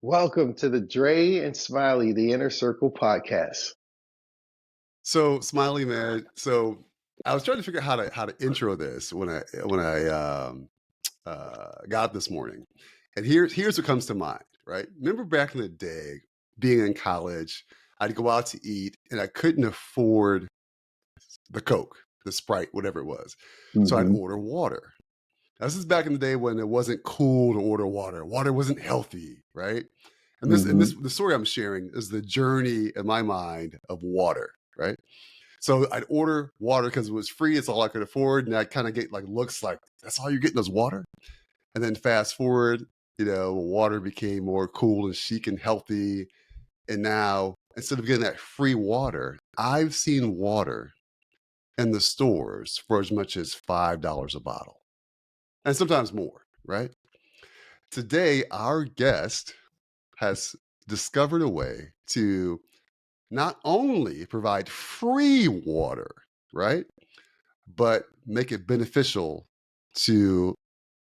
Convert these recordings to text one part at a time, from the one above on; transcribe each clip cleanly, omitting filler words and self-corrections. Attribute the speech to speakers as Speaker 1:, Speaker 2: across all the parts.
Speaker 1: Welcome to the Dre and Smiley, the Inner Circle podcast.
Speaker 2: So Smiley, man. So I was trying to figure out how to intro this when I got up this morning, and here's what comes to mind. Right? Remember back in the day, being in college, I'd go out to eat, and I couldn't afford the Coke, the Sprite, whatever it was, so I'd
Speaker 1: Mm-hmm.
Speaker 2: order water. Now, this is back in the day when it wasn't cool to order water. Water wasn't healthy, right? And
Speaker 1: Mm-hmm.
Speaker 2: the story I'm sharing is the journey in my mind of water, right? So I'd order water because it was free. It's all I could afford. And I kind of get like looks like, that's all you're getting is water. And then fast forward, water became more cool and chic and healthy. And now instead of getting that free water, I've seen water in the stores for as much as $5 a bottle and sometimes more, right? Today, our guest has discovered a way to not only provide free water, right? But make it beneficial to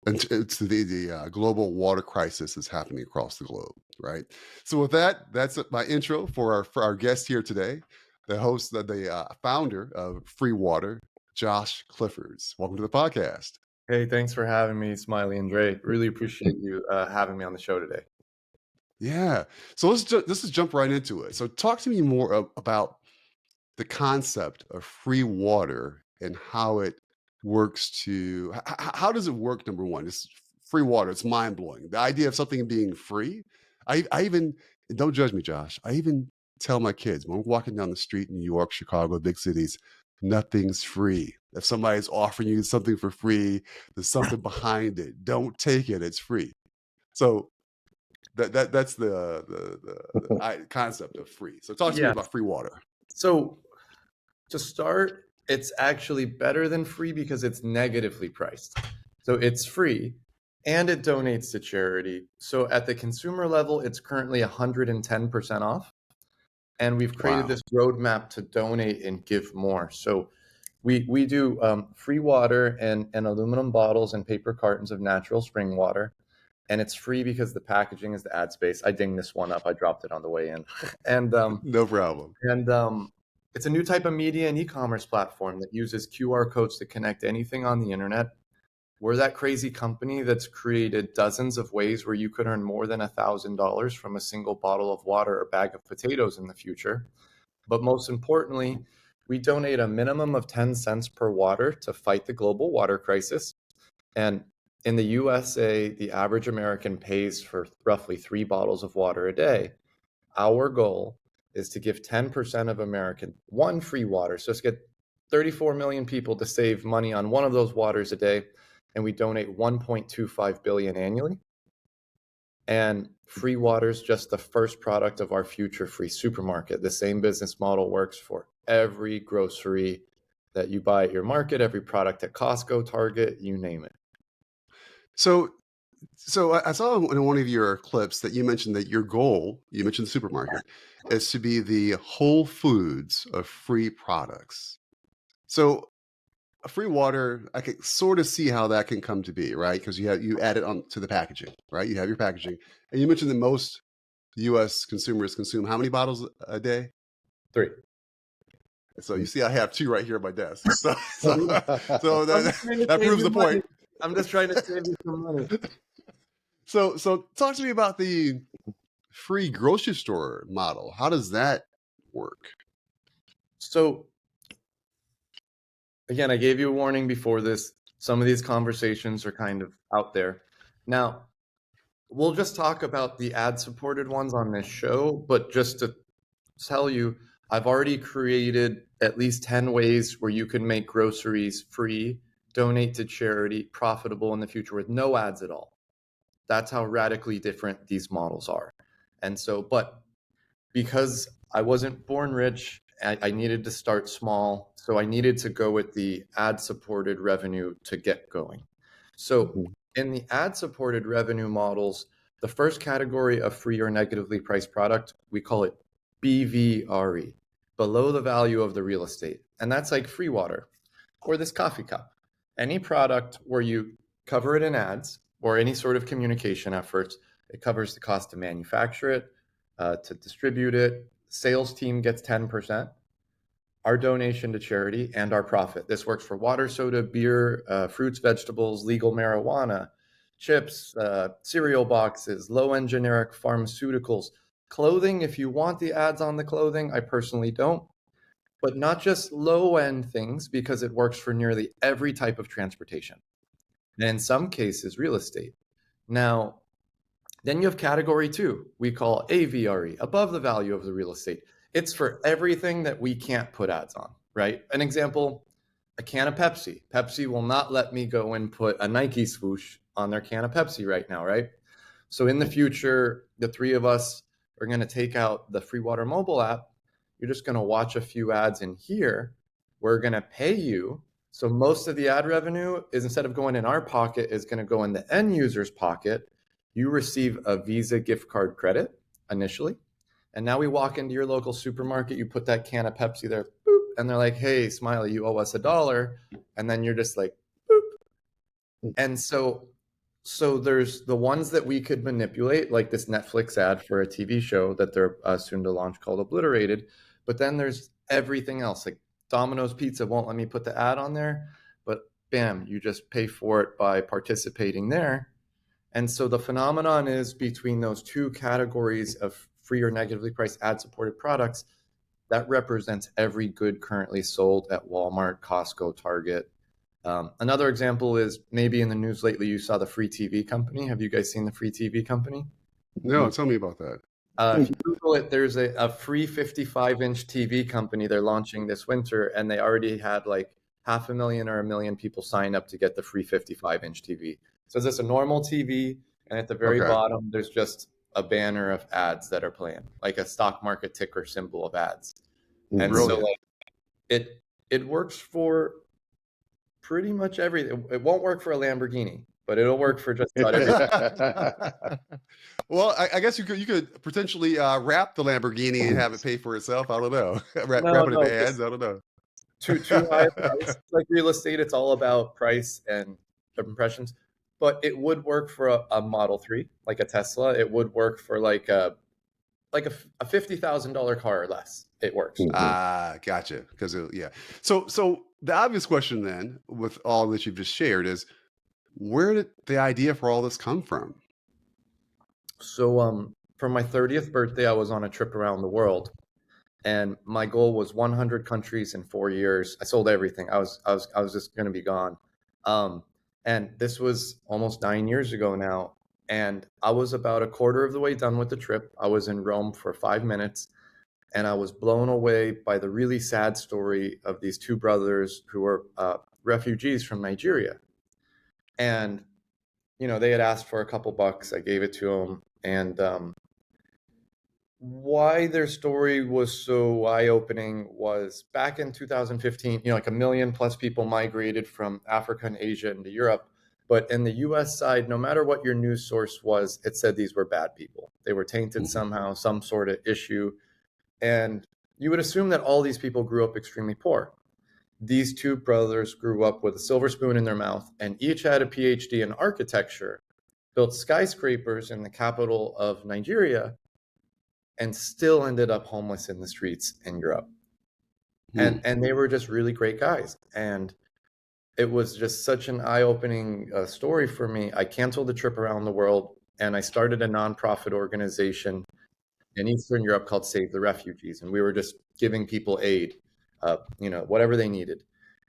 Speaker 2: to the global water crisis that's happening across the globe, right? So with that, that's my intro for our guest here today, the host, the founder of Free Water, Josh Cliffords. Welcome to the podcast.
Speaker 3: Hey, thanks for having me, Smiley and Dre. Really appreciate you having me on the show today.
Speaker 2: Yeah. So let's just jump right into it. So talk to me more about the concept of free water and how it works to how does it work. Number one, it's free water. It's mind-blowing, the idea of something being free. I even, don't judge me, Josh, I even tell my kids when we're walking down the street in New York, Chicago, big cities, nothing's free. If somebody's offering you something for free, there's something behind it. Don't take it, it's free. So that's the concept of free. So talk to me
Speaker 3: Yeah.
Speaker 2: about free water.
Speaker 3: So to start, it's actually better than free because it's negatively priced. So it's free and it donates to charity. So at the consumer level, it's currently 110% off. And we've created
Speaker 2: Wow.
Speaker 3: this roadmap to donate and give more. So we do free water and aluminum bottles and paper cartons of natural spring water. And it's free because the packaging is the ad space. I dinged this one up. I dropped it on the way in. And
Speaker 2: No problem.
Speaker 3: it's a new type of media and e-commerce platform that uses QR codes to connect anything on the internet. We're that crazy company that's created dozens of ways where you could earn more than $1,000 from a single bottle of water or bag of potatoes in the future. But most importantly, we donate a minimum of 10 cents per water to fight the global water crisis. And in the USA, the average American pays for roughly 3 bottles of water a day. Our goal is to give 10% of Americans one free water. So let's get 34 million people to save money on one of those waters a day. And we donate 1.25 billion annually. And free water is just the first product of our future free supermarket. The same business model works for every grocery that you buy at your market, every product at Costco, Target, you name it.
Speaker 2: So I saw in one of your clips that you mentioned that your goal, you mentioned the supermarket, is to be the Whole Foods of free products. So free water, I can sort of see how that can come to be, right? Because you add it on to the packaging, right? You have your packaging, and you mentioned that most U.S. consumers consume how many bottles a day?
Speaker 3: 3.
Speaker 2: So you see, I have 2 right here at my desk. So
Speaker 3: I'm just trying to
Speaker 2: that
Speaker 3: save
Speaker 2: proves
Speaker 3: you
Speaker 2: the
Speaker 3: money.
Speaker 2: point.
Speaker 3: I'm just trying to save you some money.
Speaker 2: So talk to me about the free grocery store model. How does that work?
Speaker 3: So again, I gave you a warning before this. Some of these conversations are kind of out there. Now, we'll just talk about the ad-supported ones on this show, but just to tell you, I've already created at least 10 ways where you can make groceries free, donate to charity, profitable in the future with no ads at all. That's how radically different these models are. And so, but because I wasn't born rich, I needed to start small. So I needed to go with the ad-supported revenue to get going. So in the ad-supported revenue models, the first category of free or negatively priced product, we call it BVRE, below the value of the real estate. And that's like free water or this coffee cup. Any product where you cover it in ads or any sort of communication efforts, It covers the cost to manufacture it, to distribute it. Sales team gets 10%. Our donation to charity and our profit. This works for water, soda, beer, fruits, vegetables, legal marijuana, chips, cereal boxes, low-end generic pharmaceuticals, clothing. If you want the ads on the clothing, I personally don't. But not just low-end things, because it works for nearly every type of transportation. And in some cases, real estate. Now, then you have category 2, we call AVRE, above the value of the real estate. It's for everything that we can't put ads on, right? An example, a can of Pepsi. Pepsi will not let me go and put a Nike swoosh on their can of Pepsi right now, right? So in the future, the three of us are going to take out the FreeWater mobile app. You're just going to watch a few ads in here. We're going to pay you. So most of the ad revenue is, instead of going in our pocket, is going to go in the end user's pocket. You receive a Visa gift card credit initially. And now we walk into your local supermarket, you put that can of Pepsi there, boop, and they're like, hey, Smiley, you owe us $1. And then you're just like, boop. And so there's the ones that we could manipulate, like this Netflix ad for a TV show that they're soon to launch called Obliterated. But then there's everything else, like Domino's Pizza won't let me put the ad on there, but bam, you just pay for it by participating there. And so the phenomenon is, between those two categories of free or negatively priced ad-supported products, that represents every good currently sold at Walmart, Costco, Target. Another example is, maybe in the news lately, you saw the Free TV company. Have you guys seen the Free TV company?
Speaker 2: No, tell me about that.
Speaker 3: If you Google it, there's a free 55-inch TV company they're launching this winter, and they already had like 500,000 or 1 million people sign up to get the free 55-inch TV. So it's just a normal TV, and at the very bottom, there's just a banner of ads that are playing, like a stock market ticker symbol of ads. And so like, it works for pretty much everything. It won't work for a Lamborghini, but it'll work for just about everything.
Speaker 2: Well, I guess you could potentially wrap the Lamborghini and have it pay for itself. I don't know. Wrap it in ads. I don't know.
Speaker 3: Too high price. Like real estate, it's all about price and impressions. But it would work for a Model 3, like a Tesla. It would work for like a $50,000 car or less. It works.
Speaker 2: Gotcha. Because So the obvious question then, with all that you've just shared, is where did the idea for all this come from?
Speaker 3: So for my 30th birthday, I was on a trip around the world, and my goal was 100 countries in 4 years. I sold everything. I was just going to be gone. And this was almost 9 years ago now. And I was about a quarter of the way done with the trip. I was in Rome for 5 minutes, and I was blown away by the really sad story of these two brothers who were refugees from Nigeria. And, you know, they had asked for a couple bucks. I gave it to them. And why their story was so eye-opening was, back in 2015, like 1 million plus people migrated from Africa and Asia into Europe. But in the US side, no matter what your news source was, it said these were bad people. They were tainted somehow, some sort of issue. And you would assume that all these people grew up extremely poor. These two brothers grew up with a silver spoon in their mouth, and each had a PhD in architecture, built skyscrapers in the capital of Nigeria, and still ended up homeless in the streets in Europe. And they were just really great guys. And it was just such an eye-opening story for me. I canceled the trip around the world, and I started a nonprofit organization in Eastern Europe called Save the Refugees. And we were just giving people aid, whatever they needed.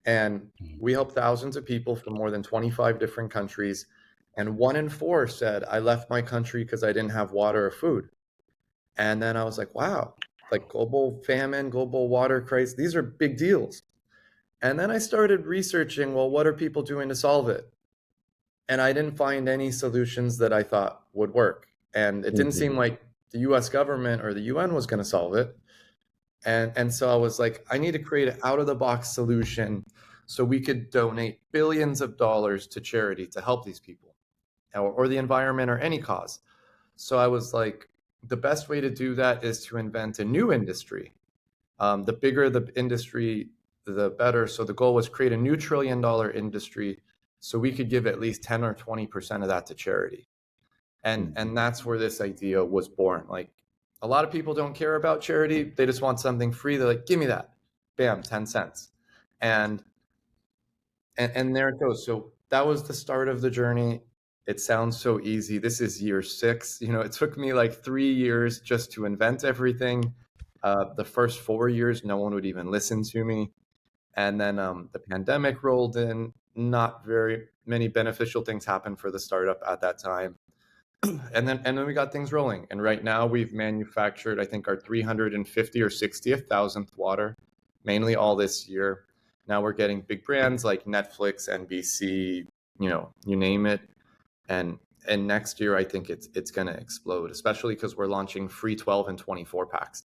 Speaker 3: And we helped thousands of people from more than 25 different countries. And 1 in 4 said, I left my country because I didn't have water or food. And then I was like, wow, like global famine, global water crisis, these are big deals. And then I started researching, well, what are people doing to solve it? And I didn't find any solutions that I thought would work. And it didn't seem like the US government or the UN was going to solve it. And so I was like, I need to create an out-of-the-box solution so we could donate billions of dollars to charity to help these people, or the environment, or any cause. So I was like, the best way to do that is to invent a new industry. The bigger the industry, the better. So the goal was create a new $1 trillion industry so we could give at least 10 or 20% of that to charity. And that's where this idea was born. Like, a lot of people don't care about charity. They just want something free. They're like, give me that. Bam, 10 cents. And there it goes. So that was the start of the journey. It sounds so easy. This is year 6. It took me like 3 years just to invent everything. The first 4 years, no one would even listen to me. And then the pandemic rolled in. Not very many beneficial things happened for the startup at that time. And then we got things rolling. And right now we've manufactured, I think, our 350 or 60th thousandth water, mainly all this year. Now we're getting big brands like Netflix, NBC, you name it. And next year, I think it's going to explode, especially because we're launching free 12 and 24 packs.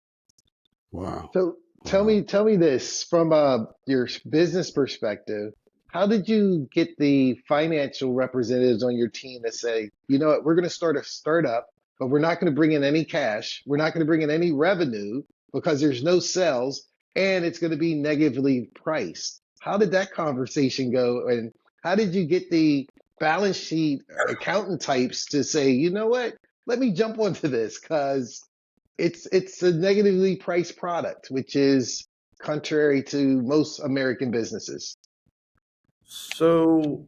Speaker 2: Wow.
Speaker 1: So tell me this from your business perspective. How did you get the financial representatives on your team to say, you know what, we're going to start a startup, but we're not going to bring in any cash. We're not going to bring in any revenue because there's no sales and it's going to be negatively priced. How did that conversation go? And how did you get the balance sheet accountant types to say, you know what, let me jump onto this because it's a negatively priced product, which is contrary to most American businesses.
Speaker 3: So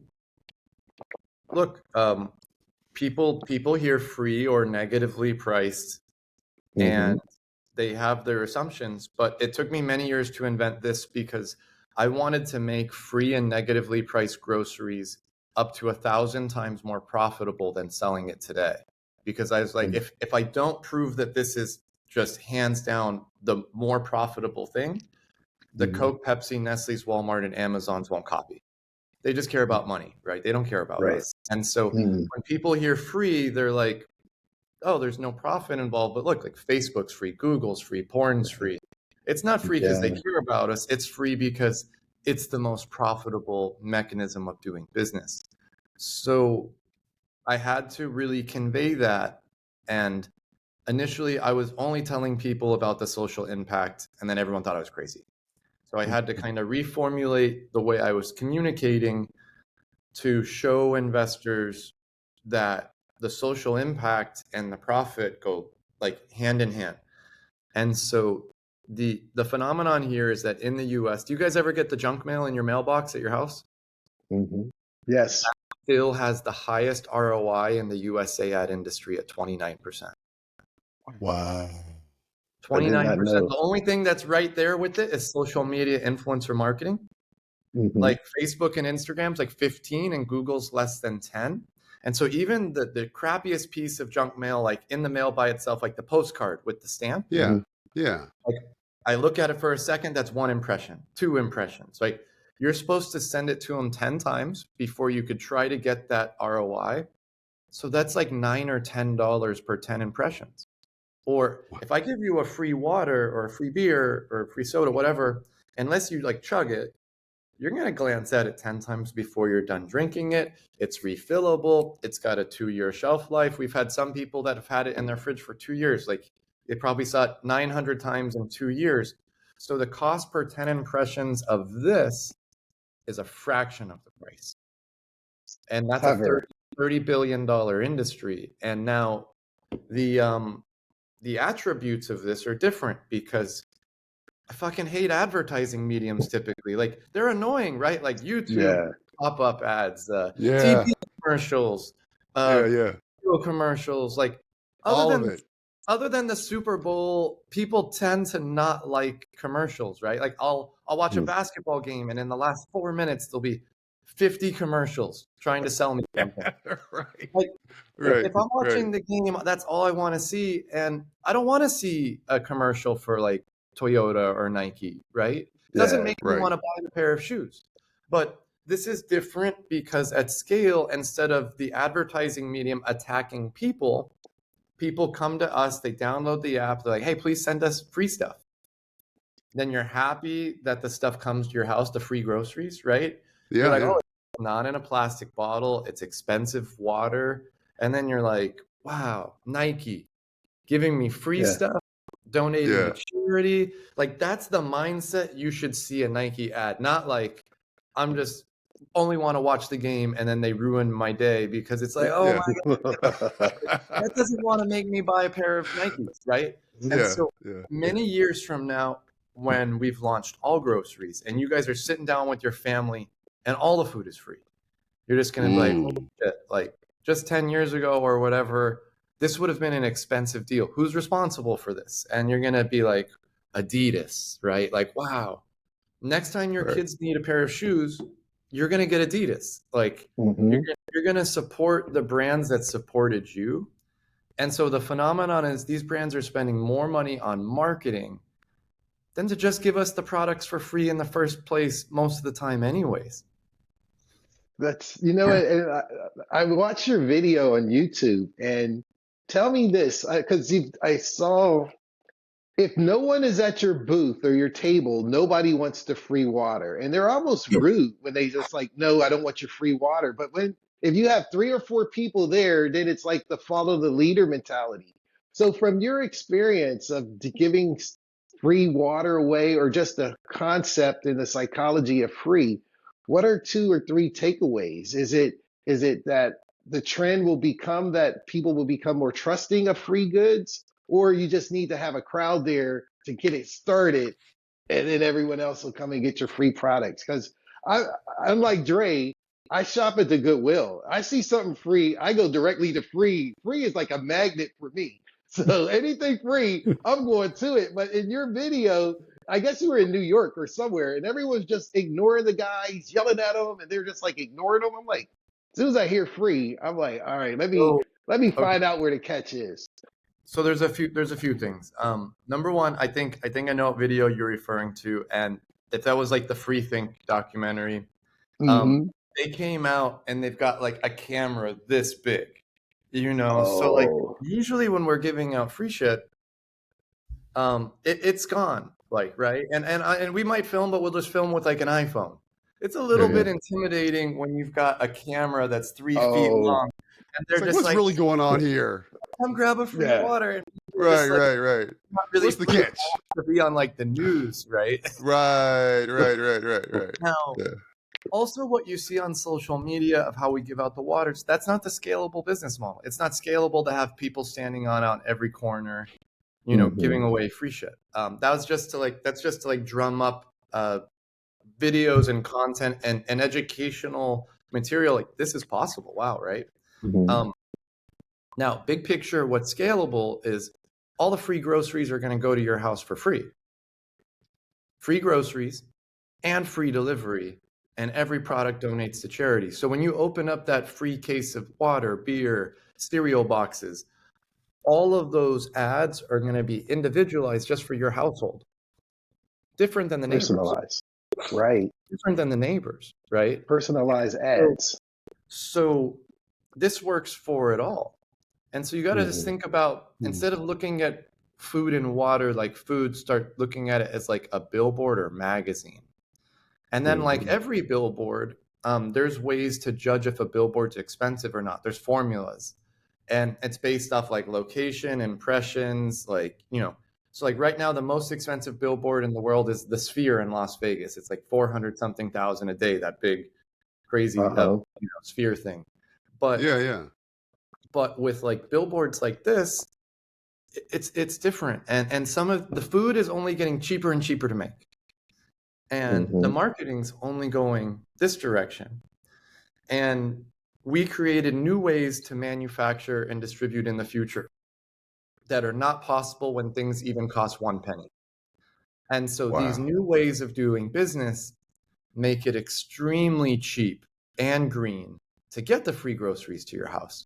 Speaker 3: look, people hear free or negatively priced, and they have their assumptions. But it took me many years to invent this because I wanted to make free and negatively priced groceries up to 1,000 times more profitable than selling it today. Because I was like, if I don't prove that this is just hands down the more profitable thing, the Coke, Pepsi, Nestle's, Walmart, and Amazon's won't copy. They just care about money, right? They don't care about us. And so when people hear free, they're like, oh, there's no profit involved. But look, like Facebook's free, Google's free, porn's free. It's not free because they care about us. It's free because it's the most profitable mechanism of doing business. So I had to really convey that. And initially, I was only telling people about the social impact, and then everyone thought I was crazy. So I had to kind of reformulate the way I was communicating to show investors that the social impact and the profit go like hand in hand. And so the phenomenon here is that in the US, do you guys ever get the junk mail in your mailbox at your house?
Speaker 1: Yes.
Speaker 3: That still has the highest ROI in the USA ad industry at 29%.
Speaker 2: Wow.
Speaker 3: 29%. The only thing that's right there with it is social media influencer marketing. Like Facebook and Instagram's like 15 and Google's less than 10. And so even the crappiest piece of junk mail, like in the mail by itself, like the postcard with the stamp.
Speaker 2: Yeah.
Speaker 3: Like I look at it for a second, that's 1 impression, 2 impressions. Like you're supposed to send it to them 10 times before you could try to get that ROI. So that's like $9 or $10 per 10 impressions. Or if I give you a free water or a free beer or a free soda, whatever, unless you like chug it, you're going to glance at it 10 times before you're done drinking it. It's refillable. It's got a 2-year shelf life. We've had some people that have had it in their fridge for 2 years. Like they probably saw it 900 times in 2 years. So the cost per 10 impressions of this is a fraction of the price. And that's a $30 billion industry. And now the attributes of this are different because I fucking hate advertising mediums typically. Like they're annoying, right? Like YouTube pop-up ads, TV commercials, commercials. Like other than the Super Bowl, people tend to not like commercials, right? Like I'll watch a basketball game and in the last 4 minutes there'll be 50 commercials trying to sell me something. If I'm watching the game, that's all I want to see. And I don't want to see a commercial for like Toyota or Nike, right? It doesn't make me want to buy a pair of shoes. But this is different because at scale, instead of the advertising medium attacking people, people come to us, they download the app, they're like, hey, please send us free stuff. Then you're happy that the stuff comes to your house, the free groceries, right? You're like, oh, it's not in a plastic bottle, it's expensive water. And then you're like, wow, Nike giving me free stuff, donating to charity. Like that's the mindset you should see a Nike ad, not like I'm just only want to watch the game, and then they ruin my day because it's like, oh
Speaker 2: Yeah.
Speaker 3: my God, that doesn't want to make me buy a pair of Nikes, right? And
Speaker 2: Yeah.
Speaker 3: so
Speaker 2: Yeah.
Speaker 3: many years from now, when we've launched all groceries and you guys are sitting down with your family and all the food is free, you're just going to be like, holy
Speaker 2: Mm.
Speaker 3: shit, like just 10 years ago or whatever, this would have been an expensive deal. Who's responsible for this? And you're going to be like, Adidas, right? Like, wow. Next time your
Speaker 2: Right.
Speaker 3: kids need a pair of shoes, you're going to get Adidas. Like,
Speaker 1: Hmm.
Speaker 3: you're going to support the brands that supported you. And so the phenomenon is these brands are spending more money on marketing than to just give us the products for free in the first place most of the time anyways.
Speaker 1: That's, you know, and I watched your video on YouTube, and tell me this, because I saw, if no one is at your booth or your table, nobody wants the free water. And they're almost rude when they just like, no, I don't want your free water. But if you have 3 or 4 people there, then it's like the follow the leader mentality. So from your experience of giving free water away, or just the concept and the psychology of free, what are 2 or 3 takeaways? Is it that the trend will become that people will become more trusting of free goods? Or you just need to have a crowd there to get it started, and then everyone else will come and get your free products. Because I, unlike Dre, I shop at the Goodwill. I see something free, I go directly to free. Free is like a magnet for me. So anything free, I'm going to it. But in your video, I guess you were in New York or somewhere, and everyone's just ignoring the guy. He's yelling at them, and they're just like ignoring him. I'm like, as soon as I hear free, I'm like, all right,
Speaker 3: So,
Speaker 1: let me
Speaker 3: okay.
Speaker 1: find out where the catch is.
Speaker 3: So there's a few things. Number one, I know what video you're referring to, and if that was like the Free Think documentary, um,
Speaker 1: Hmm.
Speaker 3: they came out and they've got like a camera this big, you know. So like
Speaker 1: Oh,
Speaker 3: usually when we're giving out free shit, it's gone, like right, and we might film, but we'll just film with like an iPhone. It's a little
Speaker 2: Yeah.
Speaker 3: bit intimidating when you've got a camera that's 3 feet
Speaker 1: oh,
Speaker 3: long, and
Speaker 2: It's
Speaker 3: they're
Speaker 2: like,
Speaker 3: just
Speaker 2: what's
Speaker 3: like,
Speaker 2: really going on here?
Speaker 3: come grab a free
Speaker 1: yeah.
Speaker 3: water, and people are
Speaker 2: Right,
Speaker 3: just like
Speaker 2: right, right.
Speaker 3: not really
Speaker 2: What's the
Speaker 3: put it
Speaker 2: catch?
Speaker 3: to be on like the news, right?
Speaker 2: Right, right, right, right, right.
Speaker 3: Now,
Speaker 2: Yeah.
Speaker 3: also what you see on social media of how we give out the waters, that's not the scalable business model. It's not scalable to have people standing on every corner,
Speaker 1: Hmm.
Speaker 3: giving away free shit. That's just to like drum up videos and content and educational material. Like this is possible. Wow, right?
Speaker 1: Hmm.
Speaker 3: Um, Now, big picture, what's scalable is all the free groceries are going to go to your house for free. Free groceries and free delivery, and every product donates to charity. So when you open up that free case of water, beer, cereal boxes, all of those ads are going to be individualized just for your household, different than the neighbors,
Speaker 1: Personalized. Right.
Speaker 3: right?
Speaker 1: Personalized
Speaker 3: So,
Speaker 1: ads.
Speaker 3: so this works for it all. And so you got to just
Speaker 1: Hmm.
Speaker 3: think about,
Speaker 2: Hmm.
Speaker 3: instead of looking at food and water like food, start looking at it as like a billboard or magazine. And then, like
Speaker 1: Hmm.
Speaker 3: every billboard, there's ways to judge if a billboard's expensive or not. There's formulas, and it's based off like location, impressions, So, like right now, the most expensive billboard in the world is the Sphere in Las Vegas. It's like 400 something thousand a day. That big, crazy,
Speaker 1: Uh-huh.
Speaker 3: Sphere thing. But
Speaker 2: Yeah, yeah.
Speaker 3: with like billboards like this, it's different, and some of the food is only getting cheaper and cheaper to make, and the
Speaker 1: Hmm.
Speaker 3: marketing's only going this direction. And we created new ways to manufacture and distribute in the future that are not possible when things even cost 1 penny. And so these
Speaker 2: Wow.
Speaker 3: new ways of doing business make it extremely cheap and green to get the free groceries to your house.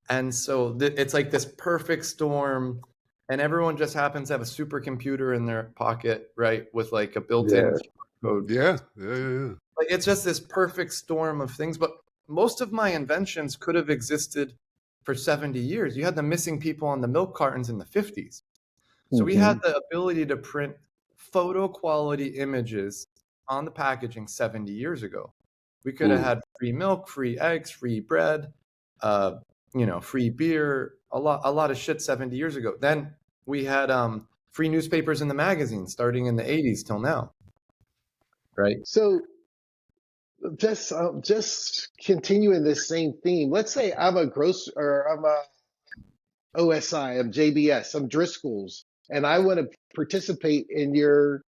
Speaker 3: And so it's like this perfect storm, and everyone just happens to have a supercomputer in their pocket, right, with like a built-in
Speaker 1: Yeah.
Speaker 3: QR code.
Speaker 2: Yeah, yeah, yeah, yeah.
Speaker 3: Like it's just this perfect storm of things. But most of my inventions could have existed for 70 years. You had the missing people on the milk cartons in the 50s. So we
Speaker 1: Hmm.
Speaker 3: had the ability to print photo quality images on the packaging 70 years ago. We could have
Speaker 2: Mm.
Speaker 3: had free milk, free eggs, free bread, uh, free beer, a lot of shit 70 years ago. Then we had free newspapers in the magazines starting in the 80s till now, right?
Speaker 1: So Just continuing this same theme. Let's say I'm a or I'm a OSI, I'm JBS, I'm Driscoll's, and I want to participate in your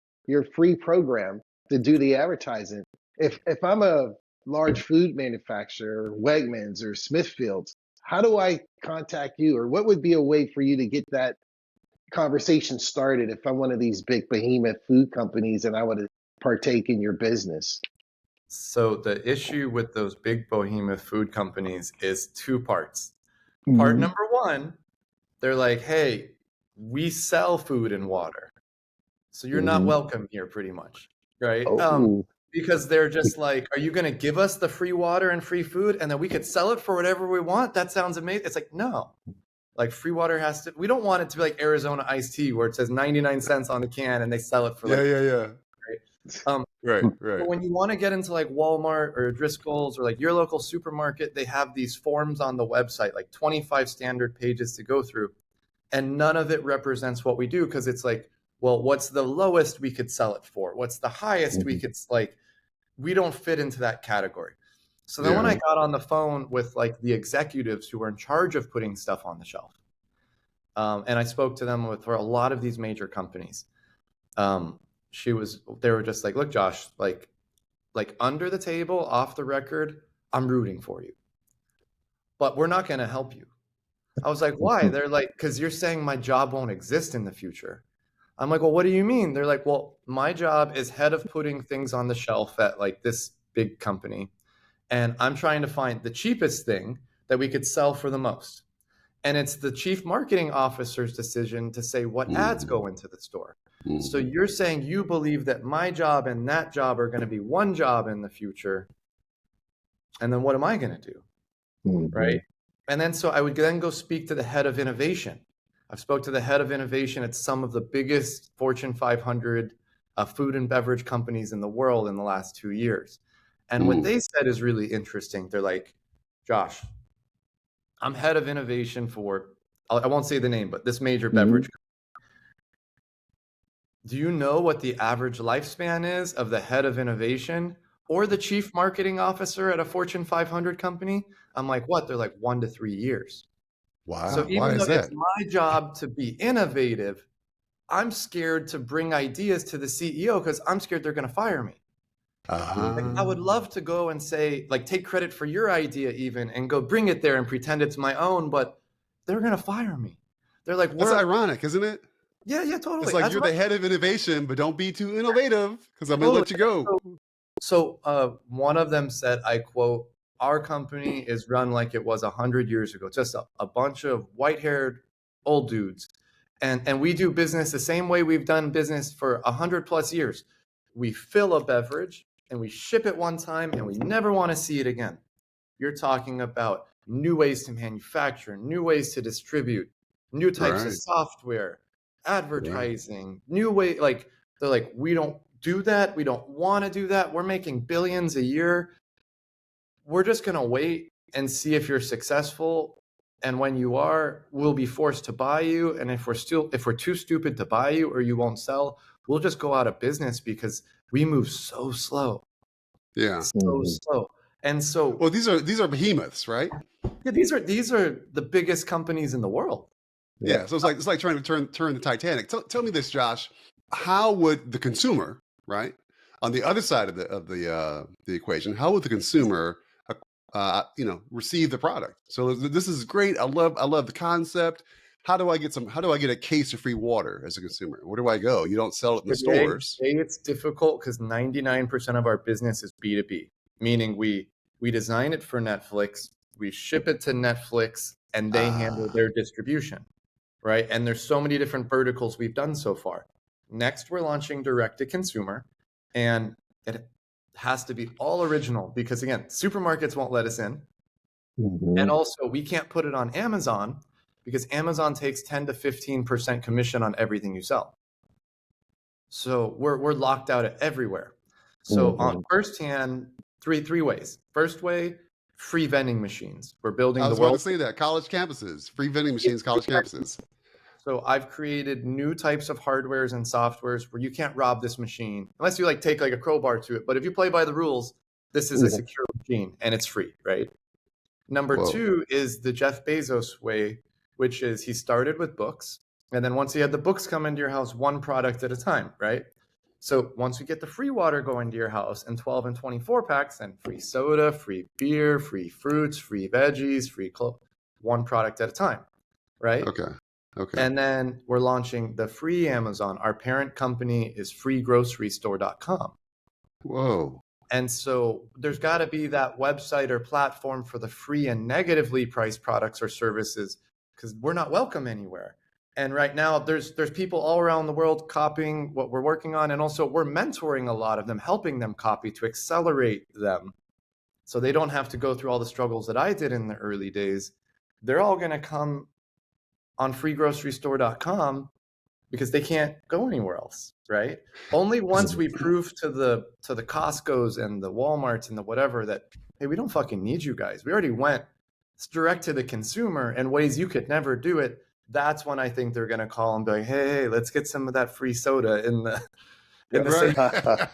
Speaker 1: free program to do the advertising. If I'm a large food manufacturer, Wegmans or Smithfields, how do I contact you, or what would be a way for you to get that conversation started if I'm one of these big behemoth food companies and I want to partake in your business?
Speaker 3: So the issue with those big behemoth food companies is two parts. Part
Speaker 1: Mhm.
Speaker 3: number one, they're like, hey, we sell food and water, so you're not
Speaker 1: Mhm.
Speaker 3: welcome here, pretty much, right?
Speaker 1: Oh.
Speaker 3: Because they're just like, are you going to give us the free water and free food and then we could sell it for whatever we want? That sounds amazing. It's like, no, like free water has to, we don't want it to be like Arizona iced tea where it says 99 cents on the can and they sell it for
Speaker 2: Yeah,
Speaker 3: like,
Speaker 2: yeah, yeah.
Speaker 3: right? Um,
Speaker 2: Right,
Speaker 3: but
Speaker 2: right.
Speaker 3: when you want to get into like Walmart or Driscoll's or like your local supermarket, they have these forms on the website, like 25 standard pages to go through. And none of it represents what we do because it's like, well, what's the lowest we could sell it for? What's the highest we
Speaker 1: Mhm.
Speaker 3: could, like, we don't fit into that category. So then when
Speaker 2: Yeah.
Speaker 3: I got on the phone with like the executives who were in charge of putting stuff on the shelf, and I spoke to them for a lot of these major companies, um, they were just like, look, Josh, like under the table, off the record, I'm rooting for you, but we're not going to help you. I was like, why? They're like, because you're saying my job won't exist in the future. I'm like, well, what do you mean? They're like, well, my job is head of putting things on the shelf at like this big company. And I'm trying to find the cheapest thing that we could sell for the most. And it's the chief marketing officer's decision to say what ads
Speaker 2: Mhm,
Speaker 3: go into the store. So
Speaker 2: mhm.
Speaker 3: you're saying you believe that my job and that job are going to be one job in the future. And then what am I going to do? Right.
Speaker 1: Mhm.
Speaker 3: And then so I would then go speak to the head of innovation. I've spoke to the head of innovation at some of the biggest Fortune 500 food and beverage companies in the world in the last 2 years. And what
Speaker 2: Mm.
Speaker 3: they said is really interesting. They're like, Josh, I'm head of innovation for, I won't say the name, but this major beverage.
Speaker 1: Mhm.
Speaker 3: Do you know what the average lifespan is of the head of innovation or the chief marketing officer at a Fortune 500 company? I'm like, what? They're like 1 to 3 years. So
Speaker 2: Wow. Why
Speaker 3: even though
Speaker 2: is
Speaker 3: it's
Speaker 2: that?
Speaker 3: my job to be innovative, I'm scared to bring ideas to the CEO because I'm scared they're going to fire me. Like I would
Speaker 2: Uh-huh.
Speaker 3: love to go and say, like, take credit for your idea even and go bring it there and pretend it's my own, but they're going to fire me. They're like,
Speaker 2: That's
Speaker 3: we're,
Speaker 2: ironic, isn't it?
Speaker 3: yeah, yeah,
Speaker 2: It's
Speaker 3: totally.
Speaker 2: like
Speaker 3: As
Speaker 2: you're
Speaker 3: much,
Speaker 2: the head of innovation, but don't be too innovative because I'm going to
Speaker 3: totally.
Speaker 2: let you go.
Speaker 3: So one of them said, I quote, our company is run like it was 100 years ago, just a bunch of white-haired old dudes. And we do business the same way we've done business for 100 plus years. We fill a beverage and we ship it one time and we never want to see it again. You're talking about new ways to manufacture, new ways to distribute, new types of
Speaker 2: Right,
Speaker 3: software,
Speaker 2: right.
Speaker 3: advertising, new way, like they're like, we don't do that. We don't want to do that. We're making billions a year. We're just going to wait and see if you're successful. And when you are, we'll be forced to buy you. And if we're too stupid to buy you or you won't sell, we'll just go out of business because we move so slow,
Speaker 2: Yeah.
Speaker 3: so
Speaker 1: Mhm.
Speaker 3: slow. And so,
Speaker 2: Well, these are behemoths, right?
Speaker 3: yeah, these are the biggest companies in the world.
Speaker 1: Yeah.
Speaker 2: Yeah. So it's like trying to turn the Titanic. Tell me this, Josh. How would the consumer, right, on the other side of the equation, how would the consumer, receive the product? So this is great. I love the concept. How do I get a case of free water as a consumer? Where do I go? You don't sell it in the
Speaker 3: Today,
Speaker 2: stores.
Speaker 3: it's difficult because 99% of our business is B2B, meaning we design it for Netflix, we ship it to Netflix, and they handle
Speaker 2: Ah,
Speaker 3: their distribution, right? And there's so many different verticals we've done so far. Next, we're launching direct to consumer, and it has to be all original because again, supermarkets won't let us in, and
Speaker 1: Mhm.
Speaker 3: also we can't put it on Amazon because Amazon takes 10 to 15% commission on everything you sell. So we're locked out at everywhere. So on
Speaker 1: Mhm.
Speaker 3: first hand, three ways. First way, free vending machines. We're
Speaker 2: I
Speaker 3: building the
Speaker 2: was about to
Speaker 3: world.
Speaker 2: say that college campuses, free vending machines, college campuses.
Speaker 3: So I've created new types of hardwares and softwares where you can't rob this machine unless you like take like a crowbar to it. But if you play by the rules, This is a secure machine and it's free, right? Number
Speaker 2: Whoa.
Speaker 3: two is the Jeff Bezos way, which is he started with books. And then once he had the books come into your house, one product at a time, right? So once we get the free water going to your house in 12 and 24 packs, then free soda, free beer, free fruits, free veggies, free one product at a time, right?
Speaker 2: Okay.
Speaker 3: And then we're launching the free Amazon. Our parent company is freegrocerystore.com.
Speaker 2: Whoa.
Speaker 3: And so there's got to be that website or platform for the free and negatively priced products or services, because we're not welcome anywhere. And right now there's people all around the world copying what we're working on. And also we're mentoring a lot of them, helping them copy to accelerate them so they don't have to go through all the struggles that I did in the early days. They're all going to come on freegrocerystore.com because they can't go anywhere else, right? Only once we prove to the Costco's and the Walmarts and the whatever that, hey, we don't fucking need you guys. We already went direct to the consumer in ways you could never do it. That's when I think they're going to call and be like, hey, let's get some of that free soda in the
Speaker 2: Right.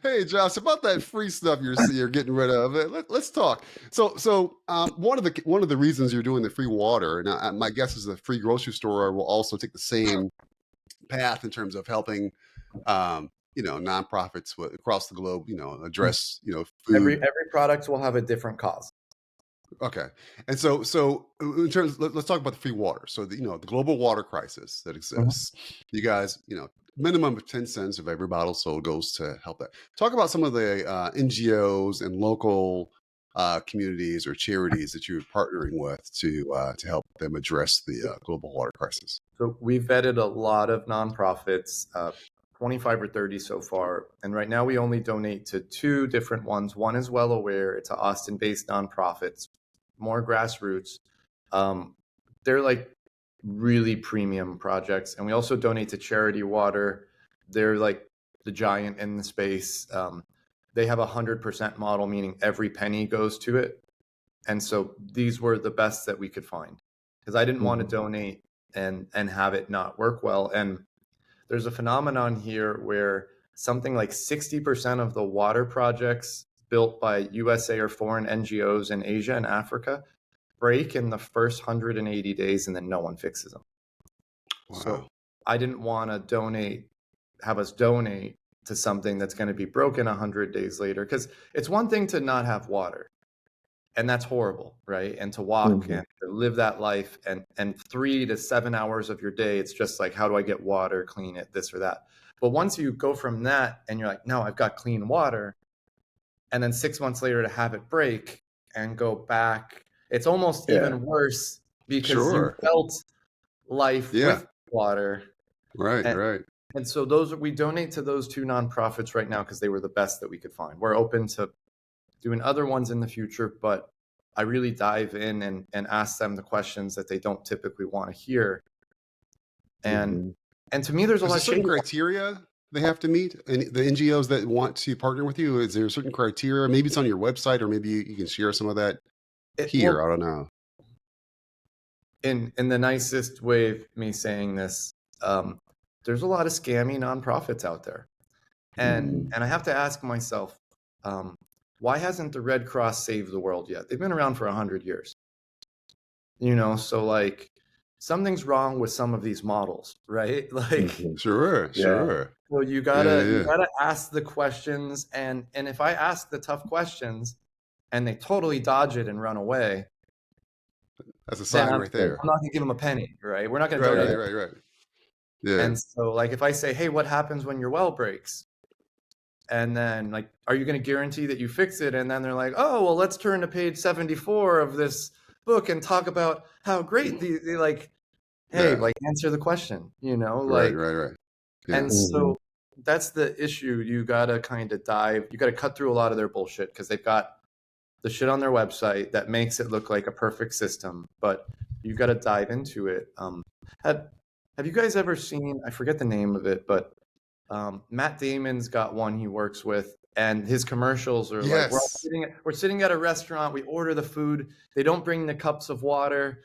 Speaker 2: Hey, Josh, about that free stuff you're getting rid of. Let's talk. So one of the reasons you're doing the free water, and my guess is the free grocery store will also take the same path in terms of helping, nonprofits across the globe, address, food.
Speaker 3: Every product will have a different cause.
Speaker 2: Okay. And so in terms, let's talk about the free water. So the global water crisis that exists, you guys, minimum of 10 cents of every bottle sold goes to help that. Talk about some of the NGOs and local communities or charities that you're partnering with to help them address the global water crisis.
Speaker 3: So we've vetted a lot of nonprofits, 25 or 30 so far. And right now we only donate to two different ones. One is Well Aware. It's an Austin-based nonprofit, more grassroots. They're like really premium projects. And we also donate to Charity Water. They're like the giant in the space. They have 100% model, meaning every penny goes to it. And so these were the best that we could find because I didn't want to donate and have it not work well. And there's a phenomenon here where something like 60% of the water projects built by USA or foreign NGOs in Asia and Africa break in the first 180 days and then no one fixes them. Wow. So I didn't want to have us donate to something that's going to be broken 100 days later, because it's one thing to not have water. And that's horrible, right? And to walk and to live that life and 3 to 7 hours of your day, it's just like, how do I get water, clean it, this or that. But once you go from that and you're like, no, I've got clean water, and then 6 months later to have it break and go back, it's almost even worse because you felt life with water.
Speaker 2: Right.
Speaker 3: And so we donate to those two nonprofits right now because they were the best that we could find. We're open to doing other ones in the future, but I really dive in and ask them the questions that they don't typically want to hear. And to me, there's a lot of
Speaker 2: certain criteria they have to meet. And the NGOs that want to partner with you, is there a certain criteria? Maybe it's on your website, or maybe you can share some of that here. Well, I don't know.
Speaker 3: In the nicest way of me saying this, there's a lot of scammy nonprofits out there. And I have to ask myself, why hasn't the Red Cross saved the world yet? They've been around for 100 years. So like something's wrong with some of these models, right? Like
Speaker 2: Sure.
Speaker 3: Well, you gotta ask the questions, and if I ask the tough questions and they totally dodge it and run away,
Speaker 2: that's a sign right there.
Speaker 3: I'm not gonna give them a penny, right? We're not gonna donate.
Speaker 2: Right. Yeah.
Speaker 3: And so like if I say, hey, what happens when your well breaks? And then like, are you going to guarantee that you fix it? And then they're like, oh, well, let's turn to page 74 of this book and talk about how great they like, hey, like answer the question, like,
Speaker 2: right. Yeah.
Speaker 3: And so that's the issue. You got to kind of you got to cut through a lot of their bullshit because they've got the shit on their website that makes it look like a perfect system, but you got to dive into it. Have you guys ever seen, I forget the name of it, but Matt Damon's got one he works with, and his commercials are like, we're sitting at a restaurant, we order the food, they don't bring the cups of water,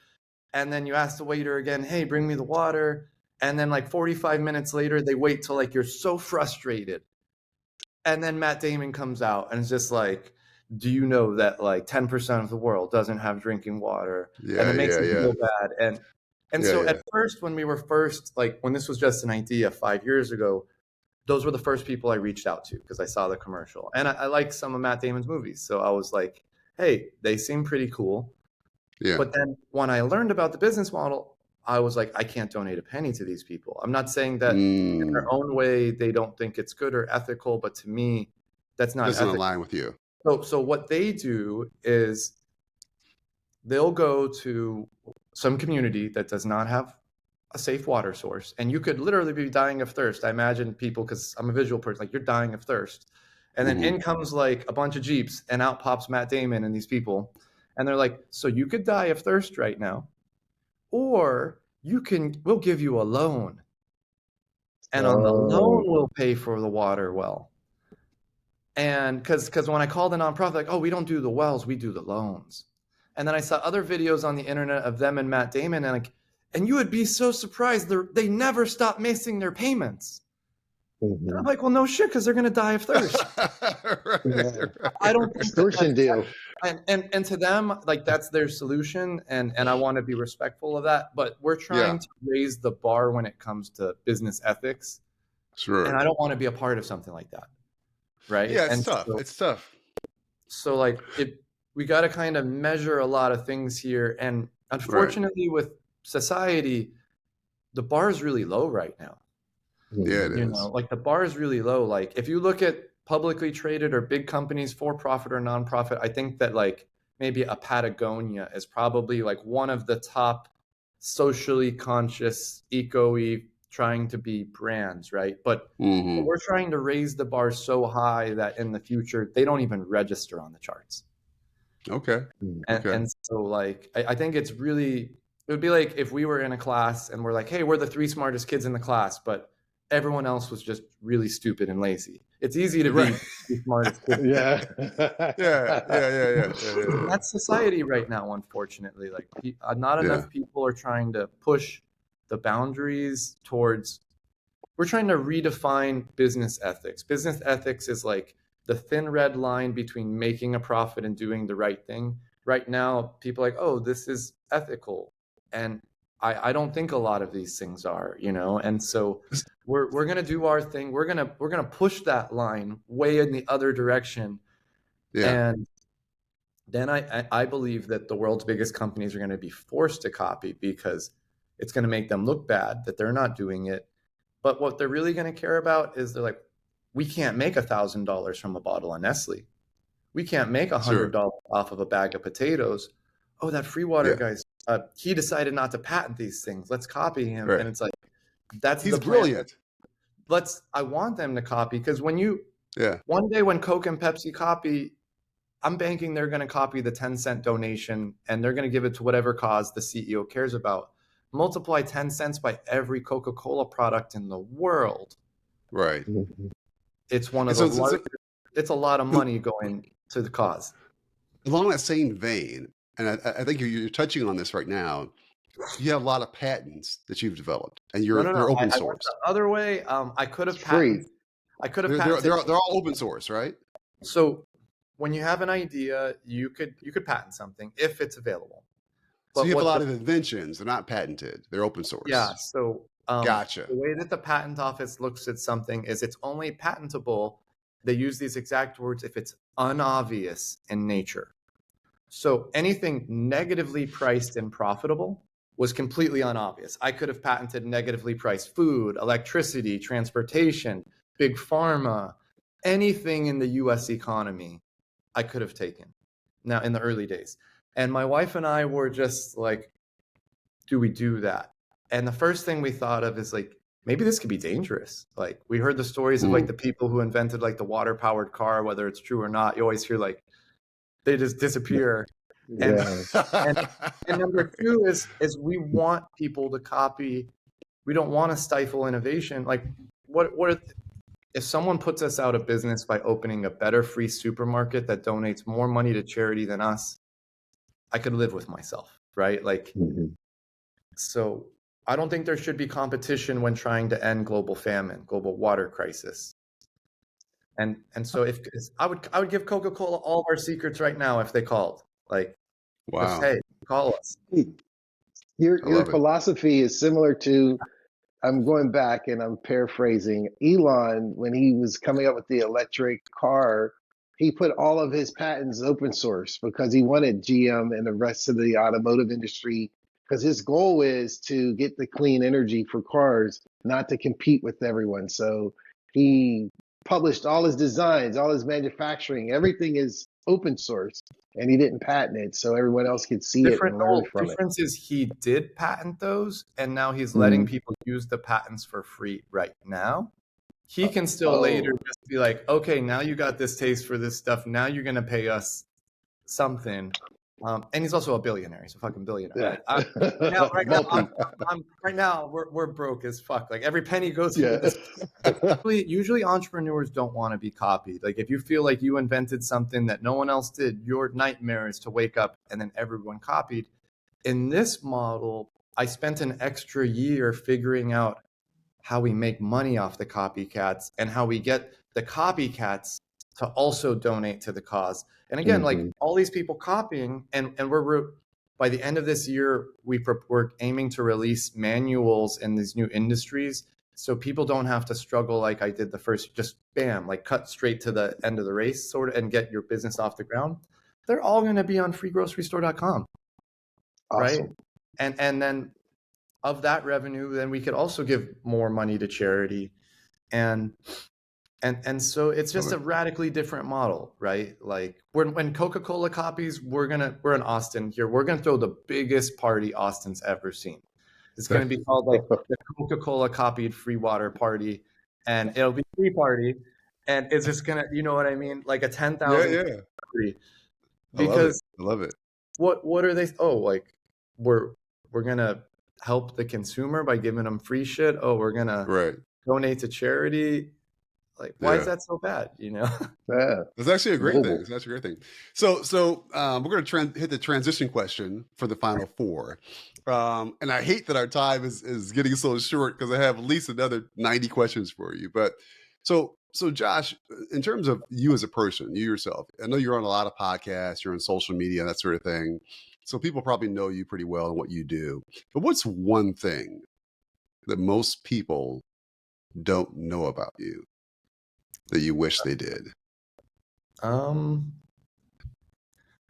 Speaker 3: and then you ask the waiter again, hey, bring me the water, and then like 45 minutes later, they wait till like you're so frustrated, And then Matt Damon comes out and it's just like, do you know that like 10% of the world doesn't have drinking water? And
Speaker 2: Yeah,
Speaker 3: it makes
Speaker 2: yeah,
Speaker 3: him
Speaker 2: yeah.
Speaker 3: feel bad. And
Speaker 2: Yeah,
Speaker 3: so at
Speaker 2: yeah.
Speaker 3: first, when we were first, like when this was just an idea 5 years ago, those were the first people I reached out to because I saw the commercial. And I like some of Matt Damon's movies. So I was like, hey, they seem pretty cool.
Speaker 2: Yeah.
Speaker 3: But then when I learned about the business model, I was like, I can't donate a penny to these people. I'm not saying that in their
Speaker 2: Mm,
Speaker 3: own way they don't think it's good or ethical, but to me, that's not
Speaker 2: doesn't
Speaker 3: ethical.
Speaker 2: align with you.
Speaker 3: So what they do is they'll go to some community that does not have a safe water source, and you could literally be dying of thirst. I imagine people, because I'm a visual person, like you're dying of thirst, and then
Speaker 2: Hmm.
Speaker 3: in comes like a bunch of Jeeps, and out pops Matt Damon and these people, and they're like, so you could die of thirst right now, or we'll give you a loan, and on the loan
Speaker 1: Oh.
Speaker 3: we'll pay for the water well. And because when I called the nonprofit, like, oh, we don't do the wells, we do the loans. And then I saw other videos on the internet of them and Matt Damon, and like, and you would be so surprised they never stop missing their payments. And I'm
Speaker 1: Mhm.
Speaker 3: like, well, no shit, because they're gonna die of thirst.
Speaker 1: Yeah.
Speaker 3: I don't think that
Speaker 1: Extortion
Speaker 3: that's
Speaker 1: deal.
Speaker 3: and to them, like that's their solution, and I want to be respectful of that. But we're
Speaker 2: Yeah,
Speaker 3: trying to raise the bar when it comes to business ethics, and
Speaker 2: sure.
Speaker 3: I don't want to be a part of something like that, right?
Speaker 2: Yeah, it's
Speaker 3: And
Speaker 2: tough.
Speaker 3: so
Speaker 2: It's tough.
Speaker 3: like we got to kind of measure a lot of things here, and
Speaker 2: Right.
Speaker 3: unfortunately with society the bar is really low right now.
Speaker 2: Yeah, it
Speaker 1: Mhm.
Speaker 2: is.
Speaker 3: Like the bar is really low. Like if you look at publicly traded or big companies, for profit or nonprofit, I think that like maybe a Patagonia is probably like one of the top socially conscious, eco-y, trying to be brands, right? But
Speaker 2: Hmm.
Speaker 3: we're trying to raise the bar so high that in the future they don't even register on the charts.
Speaker 2: Okay.
Speaker 1: Mhm.
Speaker 2: Okay.
Speaker 3: And so like I think it's really, it would be like if we were in a class and we're like, hey, we're the three smartest kids in the class, but everyone else was just really stupid and lazy. It's easy to
Speaker 2: Right.
Speaker 3: be the smartest kid.
Speaker 1: Yeah.
Speaker 2: Yeah, yeah, yeah, yeah, yeah,
Speaker 3: And
Speaker 2: yeah,
Speaker 3: that's society right now, unfortunately. Like not
Speaker 2: yeah.
Speaker 3: enough people are trying to push the boundaries towards, we're trying to redefine business ethics. Business ethics is like the thin red line between making a profit and doing the right thing. Right now, people are like, oh, this is ethical. And I don't think a lot of these things are, and so we're gonna do our thing. We're gonna push that line way in the other direction.
Speaker 2: Yeah,
Speaker 3: And then I believe that the world's biggest companies are gonna be forced to copy because it's gonna make them look bad that they're not doing it. But what they're really going to care about is they're like, we can't make $1,000 from a bottle of Nestle. We can't make
Speaker 2: sure.
Speaker 3: $100 off of a bag of potatoes. Oh, that free water
Speaker 2: Yeah,
Speaker 3: guy's, he decided not to patent these things. Let's copy him.
Speaker 2: right.
Speaker 3: And it's like, that's the
Speaker 2: He's
Speaker 3: plan.
Speaker 2: brilliant.
Speaker 3: I want them to copy because
Speaker 2: Yeah,
Speaker 3: one day when Coke and Pepsi copy, I'm banking they're going to copy the 10-cent donation and they're going to give it to whatever cause the CEO cares about. Multiply 10 cents by every Coca-Cola product in the world.
Speaker 2: right.
Speaker 1: Mhm.
Speaker 3: It's one of
Speaker 2: And
Speaker 3: the
Speaker 2: so,
Speaker 3: largest, it's a lot of money going to the cause.
Speaker 2: along that same vein, and I think you're touching on this right now, you have a lot of patents that you've developed, and
Speaker 3: No, no,
Speaker 2: they're
Speaker 3: no.
Speaker 2: open
Speaker 3: I went
Speaker 2: source.
Speaker 3: the other way. I could
Speaker 1: It's
Speaker 3: have patented.
Speaker 1: free.
Speaker 3: I could have
Speaker 2: They're they're
Speaker 3: patented.
Speaker 2: they're, they're all open source, right?
Speaker 3: So when you have an idea, you could patent something if it's available.
Speaker 2: So
Speaker 3: But
Speaker 2: you have a
Speaker 3: what
Speaker 2: lot
Speaker 3: the
Speaker 2: of inventions. They're not patented. They're open
Speaker 3: yeah.
Speaker 2: source.
Speaker 3: So
Speaker 2: Gotcha.
Speaker 3: the way that the patent office looks at something is it's only patentable. They use these exact words if it's unobvious in nature. So anything negatively priced and profitable was completely unobvious. I could have patented negatively priced food, electricity, transportation, big pharma, anything in the US economy, I could have taken now in the early days. And my wife and I were just like, do we do that? And the first thing we thought of is like, maybe this could be dangerous. Like we heard the stories of like
Speaker 2: Mm.
Speaker 3: the people who invented like the water powered car, whether it's true or not. You always hear like they just disappear. And
Speaker 1: Yeah.
Speaker 3: and and number two is we want people to copy. We don't want to stifle innovation. Like what if someone puts us out of business by opening a better free supermarket that donates more money to charity than us? I could live with myself, right? Like
Speaker 1: Mhm.
Speaker 3: so I don't think there should be competition when trying to end global famine, global water crisis. And so if I would give Coca-Cola all of our secrets right now if they called. Like, just,
Speaker 2: Wow.
Speaker 3: hey, call us.
Speaker 2: I
Speaker 1: Your
Speaker 2: love it.
Speaker 1: philosophy is similar to, I'm going back and I'm paraphrasing Elon when he was coming up with the electric car. He put all of his patents open source because he wanted GM and the rest of the automotive industry, because his goal is to get the clean energy for cars, not to compete with everyone. So he published all his designs, all his manufacturing, everything is open source, and he didn't patent it so everyone else could see it and learn from it.
Speaker 3: Difference is he did patent those, and now he's letting
Speaker 1: Mhm.
Speaker 3: people use the patents for free right now. He can still later
Speaker 1: Oh,
Speaker 3: just be like, okay, now you got this taste for this stuff. Now you're gonna pay us something. And he's also a billionaire. He's a fucking billionaire,
Speaker 1: yeah.
Speaker 3: right? Right now,
Speaker 1: Multi.
Speaker 3: right now we're broke as fuck. Like every penny goes into
Speaker 1: Yeah.
Speaker 3: this. Usually entrepreneurs don't want to be copied. Like if you feel like you invented something that no one else did, your nightmare is to wake up and then everyone copied. In this model, I spent an extra year figuring out how we make money off the copycats and how we get the copycats to also donate to the cause. And again, like
Speaker 1: Hmm.
Speaker 3: all these people copying, and we're by the end of this year, we're aiming to release manuals in these new industries, so people don't have to struggle like I did the first. Just bam, like cut straight to the end of the race, sort of, and get your business off the ground. They're all going to be on freegrocerystore.com, right?
Speaker 1: Awesome.
Speaker 3: And then of that revenue, then we could also give more money to charity, and so it's
Speaker 2: Love
Speaker 3: just a
Speaker 2: it.
Speaker 3: radically different model, right? Like when Coca-Cola copies, we're in Austin here. We're gonna throw the biggest party Austin's ever seen. It's gonna be called like the Coca-Cola copied free water party, and it'll be free party, and it's just gonna, you know what I mean, like a
Speaker 2: Yeah,
Speaker 3: 10,000
Speaker 2: yeah.
Speaker 3: party.
Speaker 2: I love it.
Speaker 3: Because
Speaker 2: I love it.
Speaker 3: what are they? Oh, like we're gonna help the consumer by giving them free shit. Oh, we're gonna
Speaker 2: Right.
Speaker 3: donate to charity. Like, why is
Speaker 2: Yeah.
Speaker 3: that so bad? You know?
Speaker 1: Yeah.
Speaker 2: It's actually a great thing.
Speaker 1: Noble.
Speaker 2: It's actually a great thing. So we're going to hit the transition question for the final four. And I hate that our time is getting so short because I have at least another 90 questions for you. But so Josh, in terms of you as a person, you yourself, I know you're on a lot of podcasts, you're on social media, that sort of thing. So people probably know you pretty well and what you do. But what's one thing that most people don't know about you that you wish they did?
Speaker 3: Um,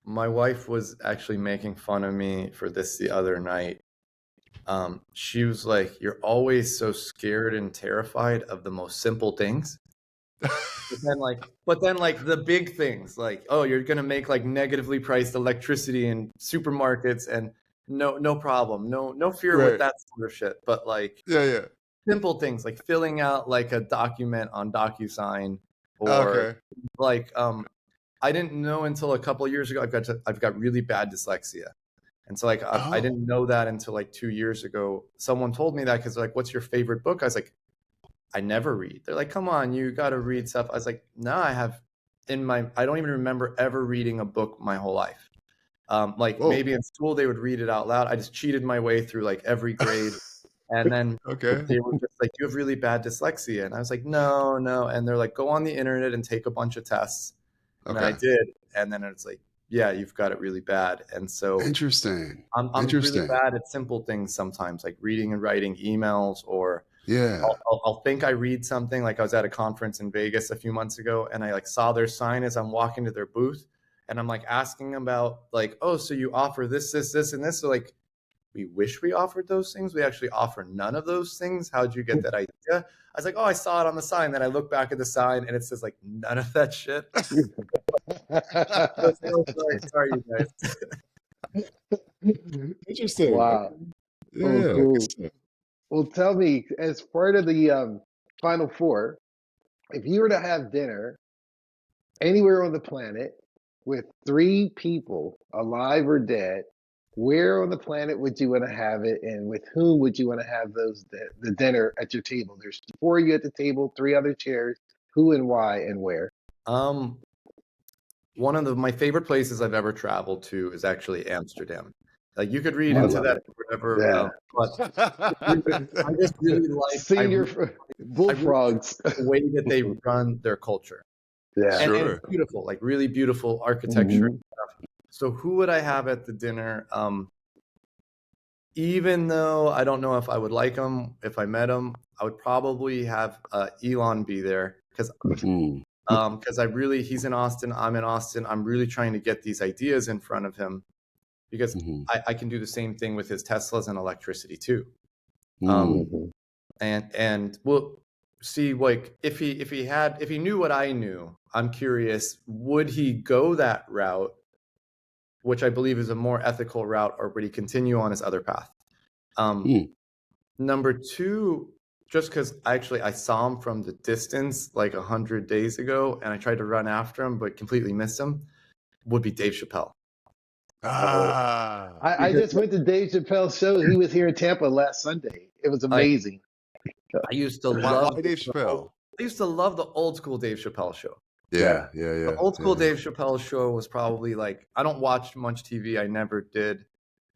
Speaker 3: my wife was actually making fun of me for this the other night. She was like, "You're always so scared and terrified of the most simple things." But then like the big things, like, oh, you're gonna make like negatively priced electricity in supermarkets, and no problem, no fear with
Speaker 2: Right.
Speaker 3: that sort of shit. But like
Speaker 2: Yeah, yeah.
Speaker 3: simple things like filling out like a document on DocuSign, or
Speaker 2: Okay.
Speaker 3: like I didn't know until a couple of years ago I've got really bad dyslexia. And so like I
Speaker 2: Oh,
Speaker 3: didn't know that until like 2 years ago. Someone told me that because they're like, what's your favorite book? I was like, I never read. They're like, come on, you got to read stuff. I was like, no, I don't even remember ever reading a book my whole life. Like
Speaker 2: whoa.
Speaker 3: maybe in school they would read it out loud. I just cheated my way through like every grade. And then
Speaker 2: Okay.
Speaker 3: they were just like, you have really bad dyslexia. And I was like, no, no. And they're like, go on the internet and take a bunch of tests. And then I
Speaker 2: Okay.
Speaker 3: did. And then it's like, yeah, you've got it really bad. And so
Speaker 2: Interesting.
Speaker 3: I'm really
Speaker 2: Interesting.
Speaker 3: bad at simple things sometimes, like reading and writing emails, or
Speaker 2: Yeah.
Speaker 3: I'll think I read something. Like I was at a conference in Vegas a few months ago, and I like saw their sign as I'm walking to their booth, and I'm like asking about like, oh, so you offer this, this, and this. So like, we wish we offered those things. We actually offer none of those things. How'd you get that idea? I was like, oh, I saw it on the sign. Then I look back at the sign, and it says like none of that shit. So sorry, you guys.
Speaker 2: Interesting. Okay.
Speaker 1: Wow. Oh,
Speaker 2: Yeah. Good
Speaker 1: cool.
Speaker 2: stuff.
Speaker 1: Well, tell me, as part of the Final Four, if you were to have dinner anywhere on the planet with three people, alive or dead, where on the planet would you want to have it, and with whom would you want to have the dinner at your table? There's four of you at the table, three other chairs. Who and why and where?
Speaker 3: Um, One of my favorite places I've ever traveled to is actually Amsterdam. Like you could read
Speaker 1: I
Speaker 3: into
Speaker 2: Ooh.
Speaker 1: love
Speaker 3: that
Speaker 1: it.
Speaker 3: whatever,
Speaker 1: Yeah.
Speaker 3: but I just really like
Speaker 1: Senior
Speaker 3: I really
Speaker 1: bullfrogs.
Speaker 3: like the way that they run their culture.
Speaker 1: Yeah.
Speaker 3: and
Speaker 2: Sure.
Speaker 3: beautiful, like really beautiful architecture.
Speaker 1: Mhm.
Speaker 3: So who would I have at the dinner? Even though I don't know if I would like him if I met him, I would probably have Elon be there because
Speaker 2: Mm.
Speaker 3: he's in Austin, I'm in Austin. I'm really trying to get these ideas in front of him because
Speaker 2: Mm-hmm.
Speaker 3: I can do the same thing with his Teslas and electricity too.
Speaker 2: Mm.
Speaker 1: Mhm.
Speaker 3: And we'll see, like if he knew what I knew, I'm curious, would he go that route, which I believe is a more ethical route, or would he continue on his other path?
Speaker 2: Mm.
Speaker 3: Number two, just because I saw him from the distance like 100 days ago, and I tried to run after him but completely missed him, would be Dave Chappelle.
Speaker 2: Ah.
Speaker 1: I
Speaker 3: Because
Speaker 1: just went to Dave Chappelle's show. He was here in Tampa last Sunday. It was
Speaker 3: like
Speaker 1: amazing.
Speaker 3: I used to
Speaker 2: Why
Speaker 3: love
Speaker 2: Dave Chappelle?
Speaker 3: the old school Dave Chappelle show.
Speaker 2: Yeah. Yeah.
Speaker 3: The
Speaker 2: Yeah.
Speaker 3: old school
Speaker 2: Yeah.
Speaker 3: Dave Chappelle show was probably like, I don't watch much TV. I never did.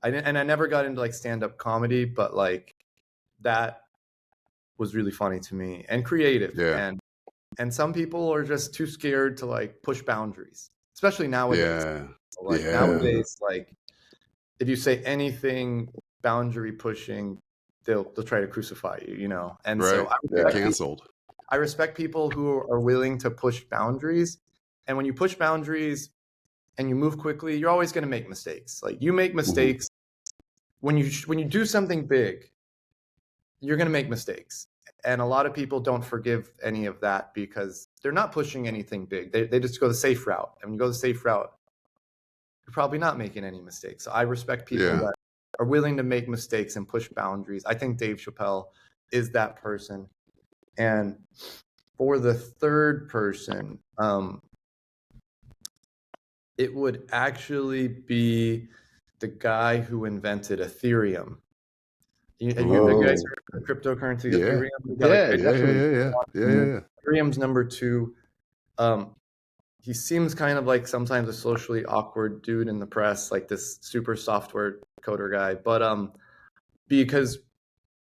Speaker 3: I never got into like stand-up comedy, but like that was really funny to me and creative.
Speaker 2: Yeah.
Speaker 3: And some people are just too scared to like push boundaries, especially nowadays.
Speaker 2: Yeah.
Speaker 3: Like
Speaker 2: Yeah.
Speaker 3: nowadays, like if you say anything boundary pushing, they'll try to crucify you, you know. And so
Speaker 2: Right. Get
Speaker 1: Yeah.
Speaker 2: canceled.
Speaker 3: I respect people who are willing to push boundaries. And when you push boundaries and you move quickly, you're always going to make mistakes. Like you make mistakes when you do something big, you're going to make mistakes. And a lot of people don't forgive any of that because they're not pushing anything big. They just go the safe route. And when you go the safe route, you're probably not making any mistakes. So I respect people
Speaker 2: Yeah.
Speaker 3: that are willing to make mistakes and push boundaries. I think Dave Chappelle is that person. And for the third person, it would actually be the guy who invented Ethereum. You guys
Speaker 1: Oh,
Speaker 3: heard of cryptocurrency
Speaker 2: Yeah.
Speaker 3: Ethereum? We got
Speaker 1: yeah,
Speaker 2: Yeah. Yeah.
Speaker 1: definitely.
Speaker 2: Yeah. Yeah. Yeah. Yeah.
Speaker 1: Mhm.
Speaker 2: Yeah.
Speaker 3: Ethereum's number two. Um, he seems kind of like sometimes a socially awkward dude in the press, like this super software coder guy. But because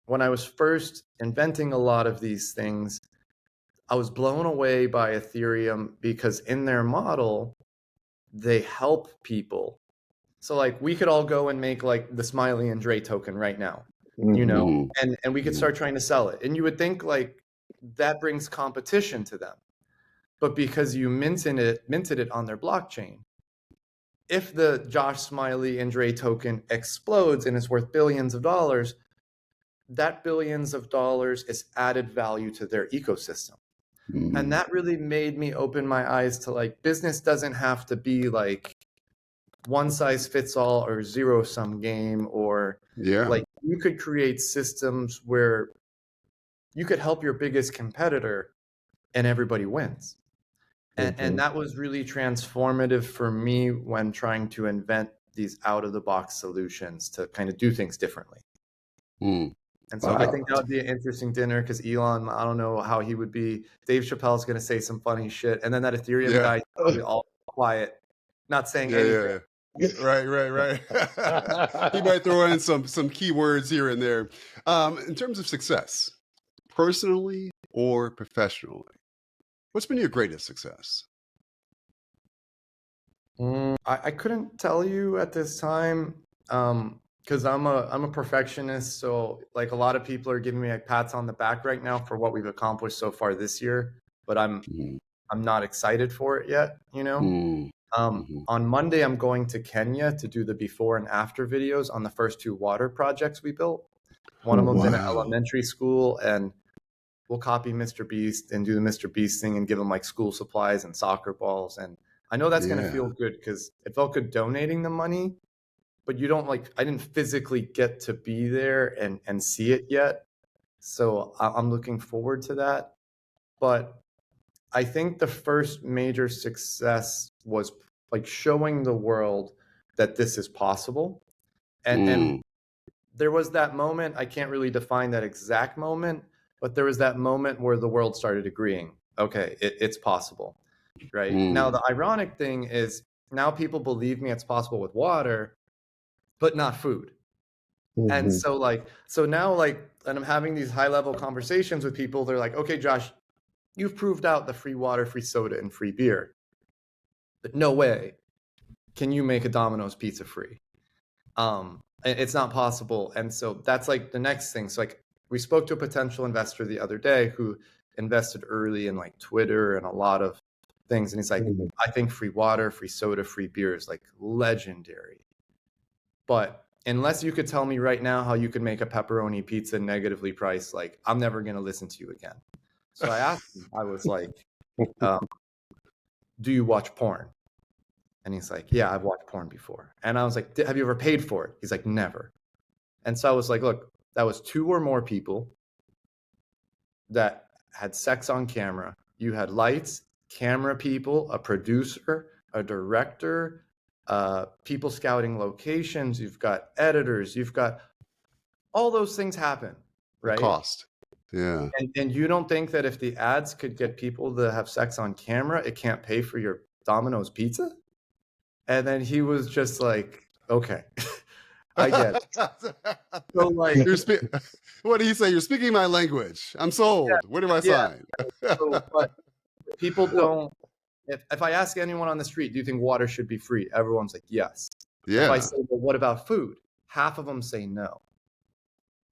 Speaker 3: when I was first inventing a lot of these things, I was blown away by Ethereum because in their model, they help people. So like we could all go and make like the Smiley and Dre token right now, you know,
Speaker 1: Mhm.
Speaker 3: and we could start trying to sell it. And you would think like that brings competition to them. But because you minted it on their blockchain, if the Josh Smiley and Dre token explodes and is worth billions of dollars, that billions of dollars is added value to their ecosystem. And that really made me open my eyes to like business doesn't have to be like one size fits all or zero sum game, or
Speaker 2: Yeah.
Speaker 3: like you could create systems where you could help your biggest competitor and everybody wins. And
Speaker 1: Mhm.
Speaker 3: that was really transformative for me when trying to invent these out of the box solutions to kind of do things differently.
Speaker 2: Mm.
Speaker 3: And so I
Speaker 1: Wow.
Speaker 3: think that would be an interesting dinner because Elon, I don't know how he would be. Dave Chappelle's going to say some funny shit. And then that Ethereum
Speaker 2: Yeah.
Speaker 3: guy, probably all quiet, not saying
Speaker 2: Yeah.
Speaker 3: anything.
Speaker 2: Yeah. Right. Right. Right. He might throw in some keywords here and there. In terms of success, personally or professionally, what's been your greatest success?
Speaker 3: I couldn't tell you at this time because I'm a perfectionist. So like a lot of people are giving me like pats on the back right now for what we've accomplished so far this year, but
Speaker 2: Mm.
Speaker 3: I'm not excited for it yet, you know.
Speaker 2: Mm. Mhm.
Speaker 3: On Monday I'm going to Kenya to do the before and after videos on the first two water projects we built. One of
Speaker 1: Oh,
Speaker 3: them's in an
Speaker 2: Wow.
Speaker 3: elementary school, and we'll copy Mr. Beast and do the Mr. Beast thing and give him like school supplies and soccer balls. And I know that's going to
Speaker 2: Yeah.
Speaker 3: feel good because it felt good donating the money, but you don't like, I didn't physically get to be there and see it yet. So I'm looking forward to that. But I think the first major success was like showing the world that this is possible. And
Speaker 2: Mm.
Speaker 3: there was that moment, I can't really define that exact moment, but there was that moment where the world started agreeing, okay, it's possible, right? Now,
Speaker 2: Mm.
Speaker 3: the ironic thing is now people believe me it's possible with water, but not food. And
Speaker 1: Mhm.
Speaker 3: so like, so now like, and I'm having these high level conversations with people. They're like, okay, Josh, you've proved out the free water, free soda, and free beer. But no way can you make a Domino's pizza free. It's not possible. And so that's like the next thing. So like we spoke to a potential investor the other day who invested early in like Twitter and a lot of things. And he's like, I think free water, free soda, free beer is like legendary. But unless you could tell me right now how you could make a pepperoni pizza negatively priced, like I'm never going to listen to you again. So I asked him, I was like, do you watch porn? And he's like, yeah, I've watched porn before. And I was like, have you ever paid for it? He's like, never. And so I was like, look, that was 2 or more people that had sex on camera. You had lights, camera people, a producer, a director, people scouting locations. You've got editors. You've got all those things happen, right?
Speaker 2: The cost. Yeah.
Speaker 3: And you don't think that if the ads could get people to have sex on camera, it can't pay for your Domino's pizza? And then he was just like, okay, I get it. So like,
Speaker 2: what do you say? You're speaking my language. I'm sold.
Speaker 3: Yeah,
Speaker 2: Where do I sign?
Speaker 3: So, but people don't, if I ask anyone on the street, do you think water should be free? Everyone's like, yes.
Speaker 2: Yeah.
Speaker 3: If I say, well, what about food? Half of them say no.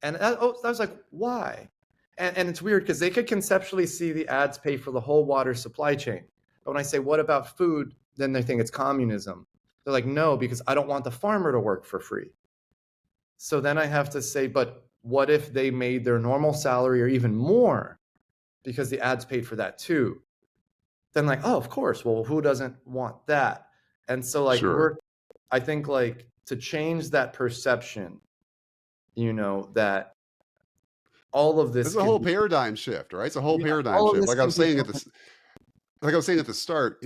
Speaker 3: And I was like, why? And it's weird because they could conceptually see the ads pay for the whole water supply chain. But when I say, what about food? Then they think it's communism. They're like, no, because I don't want the farmer to work for free. So then I have to say, but what if they made their normal salary or even more because the ads paid for that too? Then like, oh, of course. Well, who doesn't want that? And so like,
Speaker 2: Sure.
Speaker 3: I think like to change that perception, that all of this
Speaker 2: is a whole paradigm shift, right? It's a whole paradigm shift. Like I was saying at the start,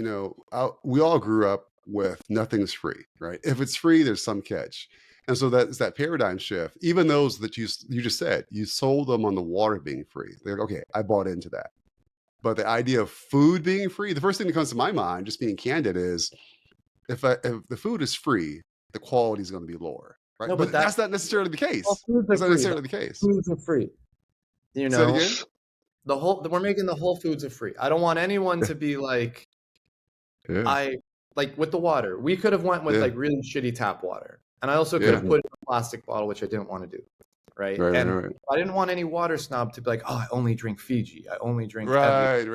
Speaker 2: we all grew up with nothing's free, right? If it's free, there's some catch. And so that's that paradigm shift. Even those that you just said, you sold them on the water being free. They're like, okay, I bought into that. But the idea of food being free, the first thing that comes to my mind, just being candid, is if the food is free, the quality is going to be lower, right?
Speaker 3: No,
Speaker 2: but that's not necessarily the case. That's not necessarily the case.
Speaker 3: Foods are free.
Speaker 2: Say it again?
Speaker 3: We're making the whole foods are free. I don't want anyone to be like, like with the water, we could have went with like really shitty tap water. And I also could have put it in a plastic bottle, which I didn't want to do. Right. I didn't want any water snob to be like, oh, I only drink Fiji. I only drink.
Speaker 2: Right.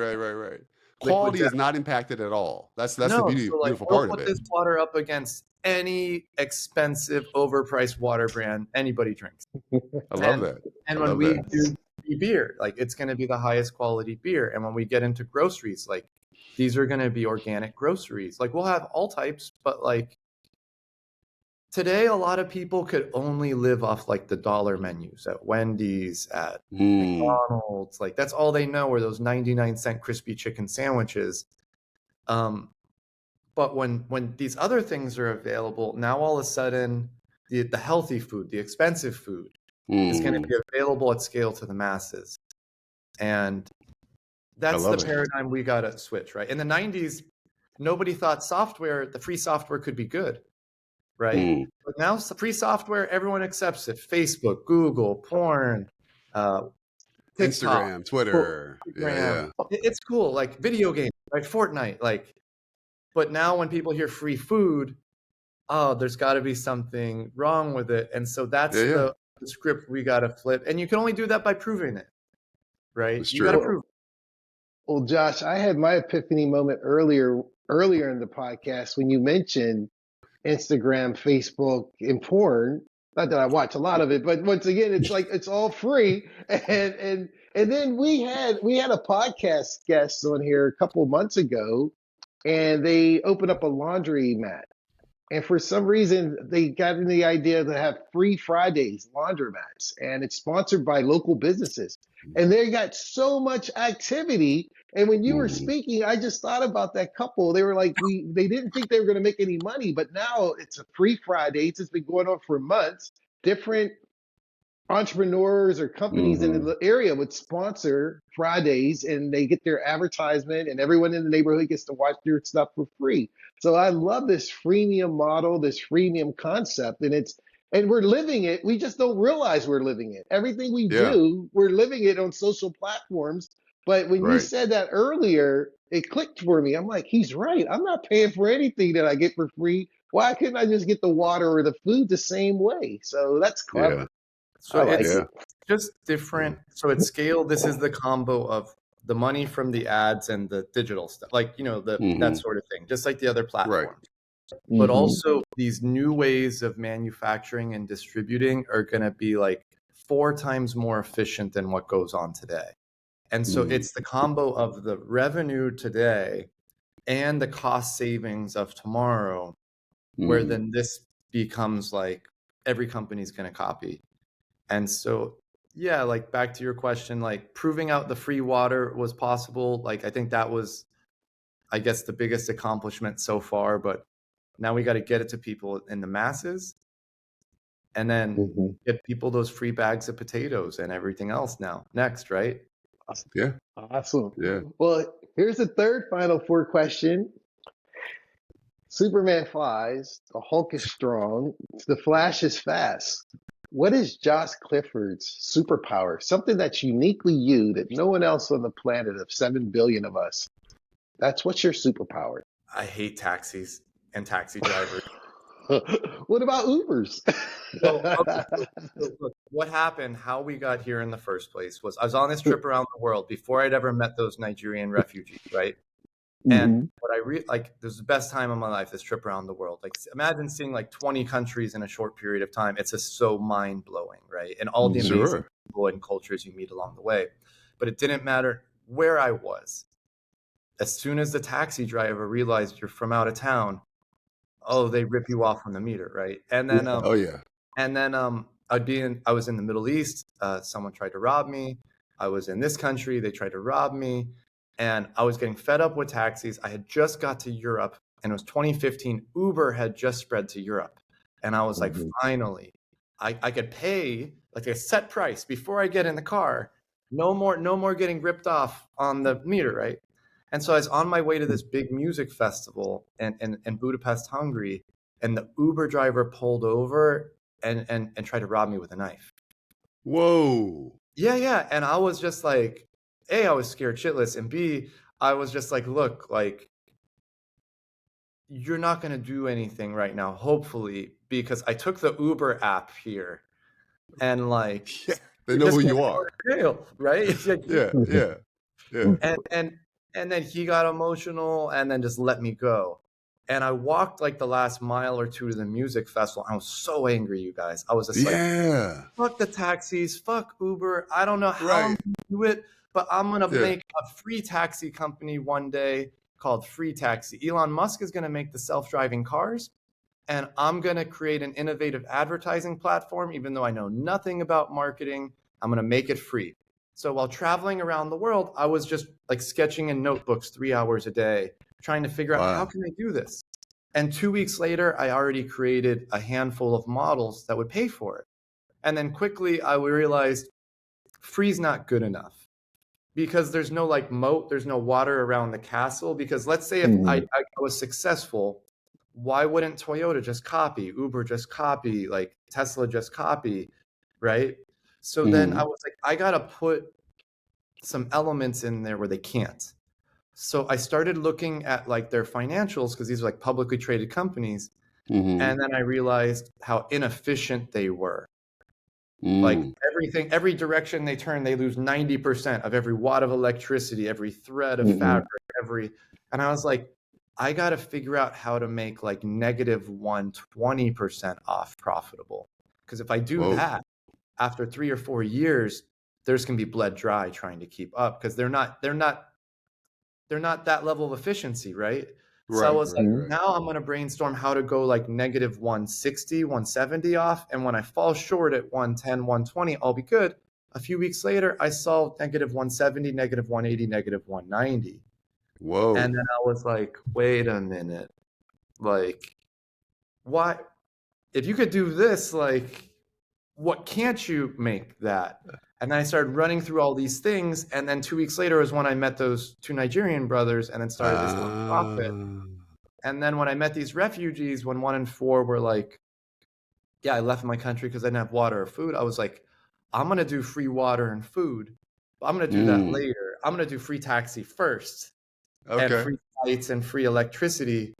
Speaker 2: Quality is not impacted at all. That's the beautiful part of it.
Speaker 3: Put this water up against any expensive, overpriced water brand anybody drinks.
Speaker 2: I love that.
Speaker 3: And when we do beer, like it's going to be the highest quality beer. And when we get into groceries, like these are going to be organic groceries. Like we'll have all types, but like today, a lot of people could only live off like the dollar menus at Wendy's, at McDonald's. Like that's all they know are those 99-cent crispy chicken sandwiches. But when these other things are available, now all of a sudden the healthy food, the expensive food is going to be available at scale to the masses. And that's the paradigm we got to switch, right? In the 90s, nobody thought the free software could be good. Right. But now free software, everyone accepts it. Facebook, Google, porn, TikTok,
Speaker 2: Instagram, Twitter. Yeah.
Speaker 3: It's cool. Like video games, right? Fortnite. Like, but now when people hear free food, oh, there's got to be something wrong with it. And so that's the script we got to flip. And you can only do that by proving it. Right. You got to prove it.
Speaker 1: Well, Josh, I had my epiphany moment earlier in the podcast when you mentioned Instagram, Facebook, and porn. Not that I watch a lot of it, but once again, it's like it's all free. And then we had a podcast guest on here a couple of months ago, and they opened up a laundry mat. And for some reason, they got in the idea to have free Fridays laundromats, and it's sponsored by local businesses. And they got so much activity. And when you were speaking, I just thought about that couple. They were like, they didn't think they were going to make any money, but now it's a free Fridays. It's been going on for months. Different entrepreneurs or companies in the area would sponsor Fridays, and they get their advertisement, and everyone in the neighborhood gets to watch their stuff for free. So I love this freemium model, this freemium concept, and we're living it. We just don't realize we're living it. Everything we do, we're living it on social platforms. But when you
Speaker 2: Right.
Speaker 1: said that earlier, it clicked for me. I'm like, he's right. I'm not paying for anything that I get for free. Why couldn't I just get the water or the food the same way? So that's
Speaker 2: Yeah.
Speaker 1: clever.
Speaker 3: So
Speaker 1: I like
Speaker 3: it's
Speaker 2: Yeah.
Speaker 1: it.
Speaker 3: just
Speaker 2: Yeah.
Speaker 3: different. So at scale, this is the combo of the money from the ads and the digital stuff, like, that
Speaker 2: Hmm.
Speaker 3: sort of thing, just like the other
Speaker 2: Right.
Speaker 3: platforms. But
Speaker 1: Hmm.
Speaker 3: also these new ways of manufacturing and distributing are going to be like 4 times more efficient than what goes on today. And so
Speaker 2: Mm-hmm.
Speaker 3: it's the combo of the revenue today and the cost savings of tomorrow, where
Speaker 2: Mm-hmm.
Speaker 3: then this becomes like every company's going to copy. And so, yeah, like back to your question, like proving out the free water was possible. Like I think that was, I guess, the biggest accomplishment so far. But now we got to get it to people in the masses, and then
Speaker 1: Hmm.
Speaker 3: get people those free bags of potatoes and everything else now. Next, right?
Speaker 2: Yeah.
Speaker 1: Awesome.
Speaker 2: Yeah.
Speaker 1: Well, here's the third final four question. Superman flies, the Hulk is strong, the Flash is fast. What is Josh Clifford's superpower? Something that's uniquely you that no one else on the planet of 7 billion of us. That's what's your superpower.
Speaker 3: I hate taxis and taxi drivers.
Speaker 1: What about Ubers?
Speaker 3: So, okay, so look, what happened, how we got here in the first place was I was on this trip around the world before I'd ever met those Nigerian refugees, right? And
Speaker 1: Hmm.
Speaker 3: what like, this is the best time of my life, this trip around the world. Like, imagine seeing like 20 countries in a short period of time. It's just so mind blowing, right? And all the
Speaker 1: Hmm.
Speaker 3: amazing
Speaker 2: Sure.
Speaker 3: people and cultures you meet along the way. But it didn't matter where I was. As soon as the taxi driver realized you're from out of town, oh, they rip you off on the meter, right?
Speaker 1: Yeah.
Speaker 2: Oh yeah.
Speaker 3: And then I was in the Middle East. Someone tried to rob me. I was in this country. They tried to rob me. And I was getting fed up with taxis. I had just got to Europe, and it was 2015. Uber had just spread to Europe. And I was like,
Speaker 1: Hmm.
Speaker 3: finally, I could pay like a set price before I get in the car. No more getting ripped off on the meter, right? And so I was on my way to this big music festival in Budapest, Hungary, and the Uber driver pulled over and tried to rob me with a knife.
Speaker 2: Whoa.
Speaker 3: Yeah, yeah. And I was just like, A, I was scared shitless. And B, I was just like, look, like, you're not going to do anything right now, hopefully, because I took the Uber app here and like,
Speaker 2: Yeah. They
Speaker 3: you're
Speaker 2: know
Speaker 3: just
Speaker 2: who
Speaker 3: going
Speaker 2: you
Speaker 3: to go
Speaker 2: are.
Speaker 3: to jail, right? It's like,
Speaker 2: Yeah.
Speaker 1: Hmm.
Speaker 2: Yeah. Yeah.
Speaker 3: and and and then he got emotional and then just let me go. And I walked like the last mile or two to the music festival. I was so angry, you guys. I was just like,
Speaker 2: Yeah.
Speaker 3: fuck the taxis, fuck Uber. I don't know how I'm
Speaker 2: Right.
Speaker 3: gonna do it, but I'm gonna
Speaker 2: Yeah.
Speaker 3: make a free taxi company one day called Free Taxi. Elon Musk is gonna make the self-driving cars, and I'm gonna create an innovative advertising platform, even though I know nothing about marketing. I'm gonna make it free. So while traveling around the world, I was just like sketching in notebooks 3 hours a day, trying to figure out how
Speaker 2: Wow.
Speaker 3: can I do this. And 2 weeks later, I already created a handful of models that would pay for it. And then quickly, I realized free's not good enough because there's no like moat, there's no water around the castle. Because let's say if I,
Speaker 1: Hmm.
Speaker 3: I was successful, why wouldn't Toyota just copy, Uber just copy, like Tesla just copy, right? So then I
Speaker 2: Hmm.
Speaker 3: was like, I got to put some elements in there where they can't. So I started looking at like their financials because these are like publicly traded companies.
Speaker 2: Hmm.
Speaker 3: And then I realized how inefficient they were. Like
Speaker 2: Mm.
Speaker 3: everything, every direction they turn, they lose 90% of every watt of electricity, every thread of
Speaker 1: Hmm.
Speaker 3: fabric, and I was like, I got to figure out how to make like negative 120% off profitable. Because if I do
Speaker 2: Whoa.
Speaker 3: that, after 3 or 4 years, there's going to be bled dry trying to keep up because they're not that level of efficiency, right? So I
Speaker 2: Right.
Speaker 3: was like,
Speaker 2: Right.
Speaker 1: Hmm.
Speaker 2: Right.
Speaker 3: now I'm going to brainstorm how to go like negative 160, 170 off. And when I fall short at 110, 120, I'll be good. A few weeks later, I saw negative 170, negative 180, negative 190. And
Speaker 2: Whoa.
Speaker 3: then I was like, wait a minute. Like, why? If you could do this, like, what can't you make that? And then I started running through all these things. And then 2 weeks later was when I met those two Nigerian brothers and then started this nonprofit.
Speaker 2: Ah.
Speaker 3: And then when I met these refugees, when 1 in 4 were like, yeah, I left my country because I didn't have water or food, I was like, I'm going to do free water and food, But I'm going to do that later. I'm going to do free taxi first and
Speaker 2: Okay.
Speaker 3: free flights and free electricity.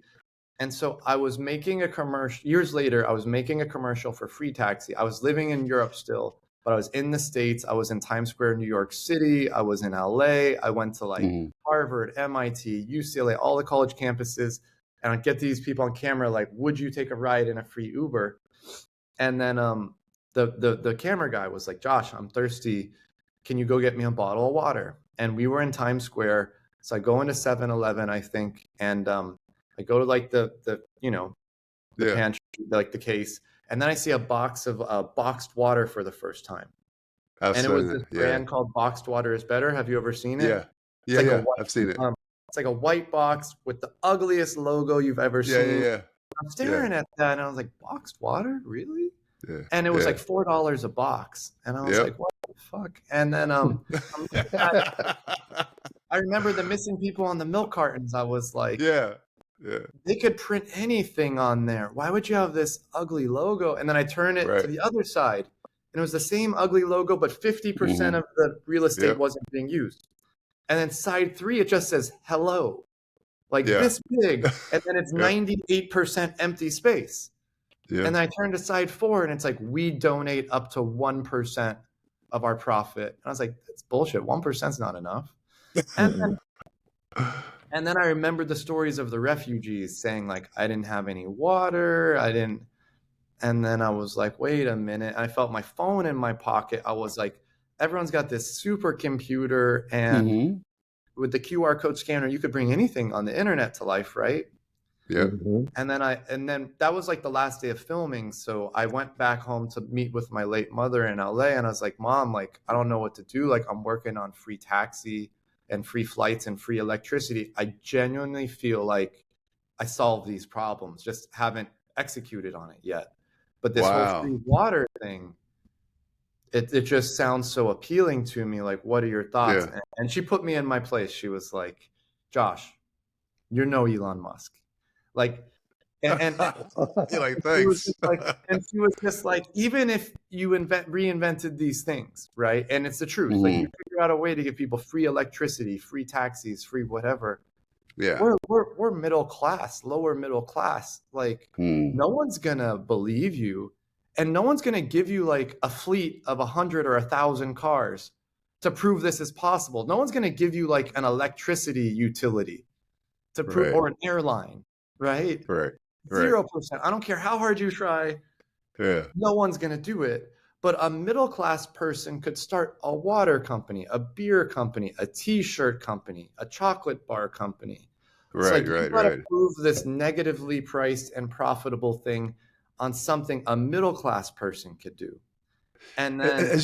Speaker 3: And so I was making a commercial years later. I was making a commercial for free taxi. I was living in Europe still, but I was in the States. I was in Times Square, New York City. I was in LA. I went to like Harvard, MIT, UCLA, all the college campuses. And I'd get these people on camera like, would you take a ride in a free Uber? And then the camera guy was like, Josh, I'm thirsty. Can you go get me a bottle of water? And we were in Times Square. So I go into 7-Eleven, I think, and I go to like the pantry, like the case, and then I see a box of boxed water for the first time. And it was this brand called Boxed Water is Better. Have you ever seen it?
Speaker 2: Yeah.
Speaker 3: It's like a
Speaker 2: Yeah.
Speaker 3: white,
Speaker 2: I've seen it.
Speaker 3: it's like a white box with the ugliest logo you've ever seen.
Speaker 2: Yeah.
Speaker 3: I'm staring at that and I was like, boxed water? Really?
Speaker 2: Yeah.
Speaker 3: And it was like $4 a box. And I was like, what the fuck? And then I remember the missing people on the milk cartons. I was like, they could print anything on there. Why would you have this ugly logo? And then I turn it to the other side, and it was the same ugly logo, but 50% of the real estate wasn't being used. And then side 3, it just says hello, like this big, and then it's 98% empty space. And then I turn to side 4, and it's like, we donate up to 1% of our profit. And I was like, that's bullshit. 1% is not enough. And then I remembered the stories of the refugees saying like, I didn't have any water. And then I was like, wait a minute. I felt my phone in my pocket. I was like, everyone's got this supercomputer, and with the QR code scanner, you could bring anything on the internet to life, right?
Speaker 2: Yeah.
Speaker 3: And then that was like the last day of filming. So I went back home to meet with my late mother in LA, and I was like, Mom, like, I don't know what to do. Like, I'm working on free taxi and free flights and free electricity. I genuinely feel like I solved these problems, just haven't executed on it yet. But this whole free water thing, it just sounds so appealing to me. Like, what are your thoughts? And she put me in my place. She was like, Josh, you're no Elon Musk. Like, and
Speaker 2: you're like, thanks.
Speaker 3: And she was just like, even if you reinvented these things, right? And it's the truth. Like, you figure out a way to give people free electricity, free taxis, free whatever.
Speaker 2: Yeah.
Speaker 3: We're middle class, lower middle class. Like, no one's gonna believe you, and no one's gonna give you like a fleet of 100 or 1,000 cars to prove this is possible. No one's gonna give you like an electricity utility to prove, or an airline, right? 0%. I don't care how hard you try. No one's gonna do it. But a middle class person could start a water company, a beer company, a t-shirt company, a chocolate bar company. It's like, you gotta prove this negatively priced and profitable thing on something a middle class person could do. And then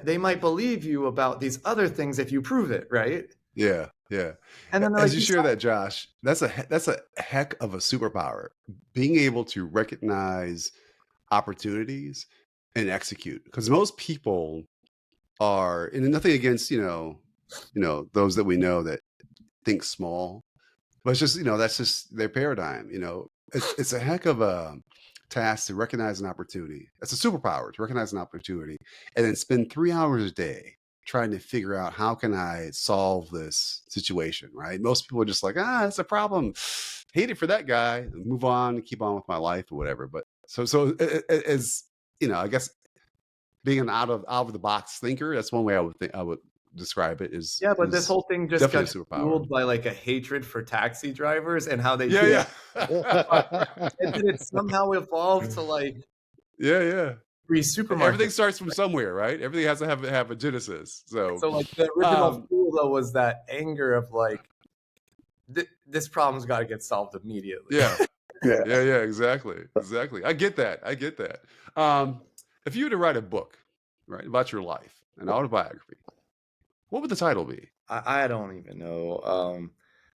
Speaker 3: they might believe you about these other things if you prove it, right?
Speaker 2: Yeah.
Speaker 3: And then
Speaker 2: as you share that, Josh, that's a heck of a superpower. Being able to recognize opportunities and execute, because most people are, and nothing against those that we know that think small, but it's just that's just their paradigm. It's a heck of a task to recognize an opportunity. It's a superpower to recognize an opportunity and then spend 3 hours a day trying to figure out how can I solve this situation, right? Most people are just like, it's a problem, hate it for that guy, move on, keep on with my life or whatever. But so as I guess being an out of the box thinker, that's one way I would describe it.
Speaker 3: But this whole thing just got fueled by like a hatred for taxi drivers and how they and then it somehow evolved to like free supermarket.
Speaker 2: Everything starts from somewhere, right? Everything has to have a genesis. So
Speaker 3: like the original fuel though was that anger of like, this problem's got to get solved immediately.
Speaker 2: Yeah, exactly. I get that. If you were to write a book, right, about your life, an autobiography, what would the title be?
Speaker 3: I don't even know.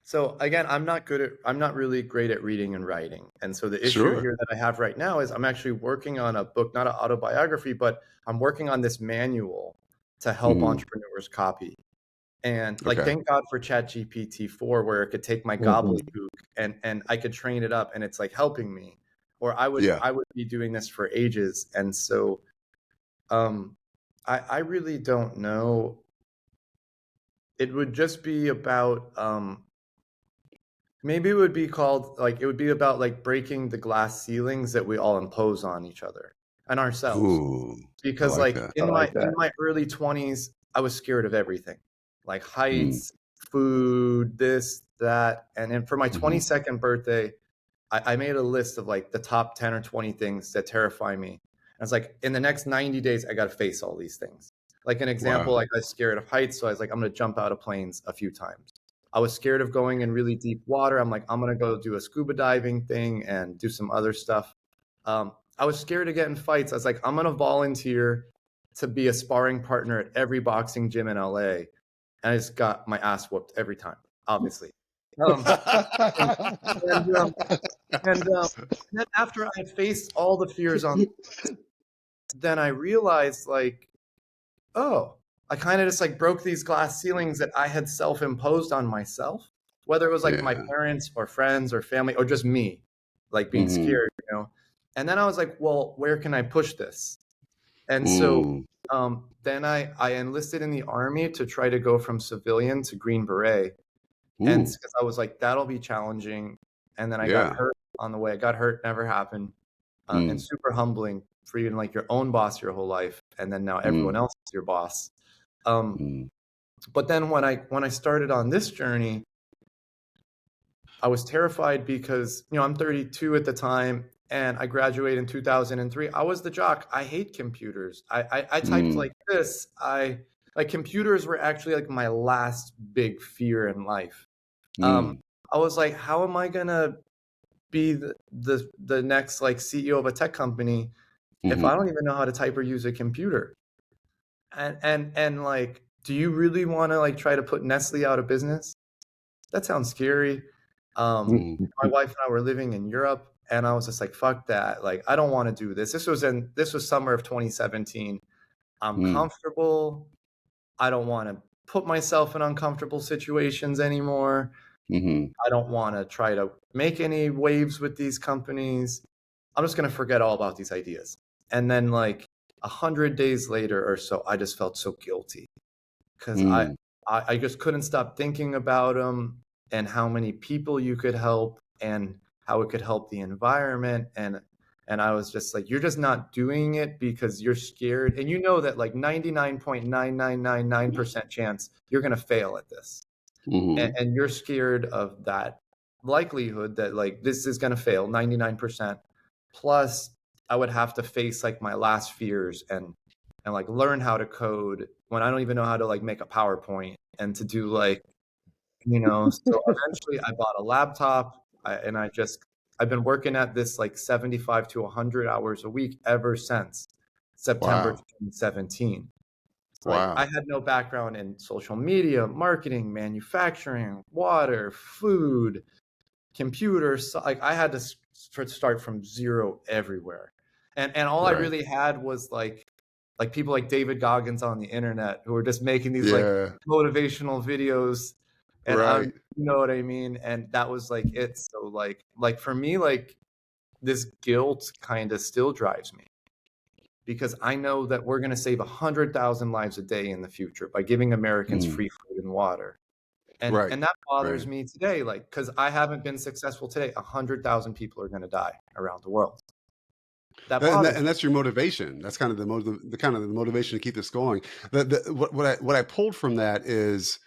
Speaker 3: So again, I'm not really great at reading and writing. And so the issue here that I have right now is I'm actually working on a book, not an autobiography, but I'm working on this manual to help entrepreneurs copy. And like, thank God for ChatGPT-4, where it could take my gobbledygook and I could train it up, and it's like helping me. Or I would be doing this for ages. And so I I really don't know. It would just be about maybe it would be called like it would be about like breaking the glass ceilings that we all impose on each other and ourselves.
Speaker 2: Ooh, I
Speaker 3: Because
Speaker 2: like
Speaker 3: like
Speaker 2: that.
Speaker 1: I like
Speaker 3: in
Speaker 1: that.
Speaker 3: my early 20s, I was scared of everything. Like
Speaker 2: Mm,
Speaker 3: heights, food, this, that. And then for my
Speaker 2: hmm
Speaker 3: 22nd birthday, I made a list of like the top 10 or 20 things that terrify me. And it's like in the next 90 days, I got to face all these things. Like an example,
Speaker 2: Wow.
Speaker 3: like I was scared of heights. So I was like, I'm going to jump out of planes a few times. I was scared of going in really deep water. I'm like, I'm going to go do a scuba diving thing and do some other stuff. I was scared to get in fights. I was like, I'm going to volunteer to be a sparring partner at every boxing gym in LA. And I just got my ass whooped every time, obviously. Um, and, and, um, and then after I had faced all the fears on, then I realized like, oh, I kind of just like broke these glass ceilings that I had self-imposed on myself, whether it was like my
Speaker 2: Yeah.
Speaker 3: parents or friends or family or just me, like being
Speaker 2: hmm
Speaker 3: scared, you know. And then I was like, well, where can I push this? And so
Speaker 2: Mm.
Speaker 3: then I enlisted in the army to try to go from civilian to Green Beret. And
Speaker 2: Ooh.
Speaker 3: because I was like, that'll be challenging. And then I got
Speaker 2: Yeah.
Speaker 3: hurt on the way. I got hurt, never happened. And
Speaker 2: Mm.
Speaker 3: super humbling for even like your own boss your whole life. And then now everyone
Speaker 2: Mm.
Speaker 3: else is your boss. Um,
Speaker 2: Mm.
Speaker 3: but then when I started on this journey, I was terrified because, you know, I'm 32 at the time and I graduated in 2003. I was the jock. I hate computers. I typed
Speaker 2: Mm.
Speaker 3: like this. Like computers were actually like my last big fear in life. Um,
Speaker 2: Mm.
Speaker 3: I was like, how am I gonna be the next like CEO of a tech company if I
Speaker 2: hmm
Speaker 3: don't even know how to type or use a computer? And like, do you really want to like try to put Nestle out of business? That sounds scary.
Speaker 2: Mm.
Speaker 3: My wife and I were living in Europe, and I was just like, fuck that. Like, I don't want to do this. This was summer of 2017. I'm
Speaker 2: Mm.
Speaker 3: comfortable. I don't want to put myself in uncomfortable situations anymore.
Speaker 2: hmm
Speaker 3: I don't want to try to make any waves with these companies. I'm just going to forget all about these ideas. And then, like 100 days later or so, I just felt so guilty because
Speaker 2: Mm.
Speaker 3: I just couldn't stop thinking about them and how many people you could help and how it could help the environment. And I was just like, you're just not doing it because you're scared. And you know that like 99.9999% chance you're going to fail at this.
Speaker 2: hmm
Speaker 3: And you're scared of that likelihood that like this is going to fail 99%. Plus, I would have to face like my last fears and like learn how to code when I don't even know how to like make a PowerPoint and to do like, you know, so eventually I bought a laptop and I've been working at this like 75 to 100 hours a week ever since September
Speaker 2: Wow.
Speaker 3: 2017. Like I
Speaker 2: Wow.
Speaker 3: had no background in social media, marketing, manufacturing, water, food, computers. So, like I had to start from zero everywhere. And all I
Speaker 2: Right.
Speaker 3: really had was like people like David Goggins on the internet who were just making these like
Speaker 2: Yeah.
Speaker 3: motivational videos and I'm
Speaker 2: Right.
Speaker 3: you know what I mean? And that was like it. So like for me, like this guilt kind of still drives me because I know that we're going to save 100,000 lives a day in the future by giving Americans
Speaker 2: Mm.
Speaker 3: free food and water.
Speaker 2: Right.
Speaker 3: And that bothers
Speaker 2: Right.
Speaker 3: me today, like because I haven't been successful today. 100,000 people are going to die around the world. That bothers
Speaker 2: And
Speaker 3: me.
Speaker 2: that's your motivation. That's kind of the kind of the motivation to keep this going. What I pulled from that is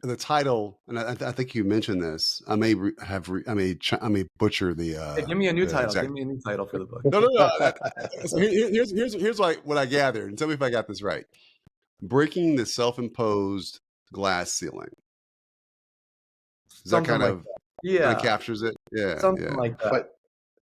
Speaker 2: the title, and I think you mentioned this. I may I may butcher
Speaker 3: Hey, give me a new
Speaker 2: the
Speaker 3: title. Give
Speaker 2: exact.
Speaker 3: me a new title for the book.
Speaker 2: No, no, no. So here's what I gathered, and tell me if I got this right. Breaking the self-imposed glass ceiling. Is that
Speaker 3: Something like that.
Speaker 2: kind of
Speaker 3: Yeah,
Speaker 2: captures it? Yeah,
Speaker 3: something
Speaker 2: yeah,
Speaker 3: like that.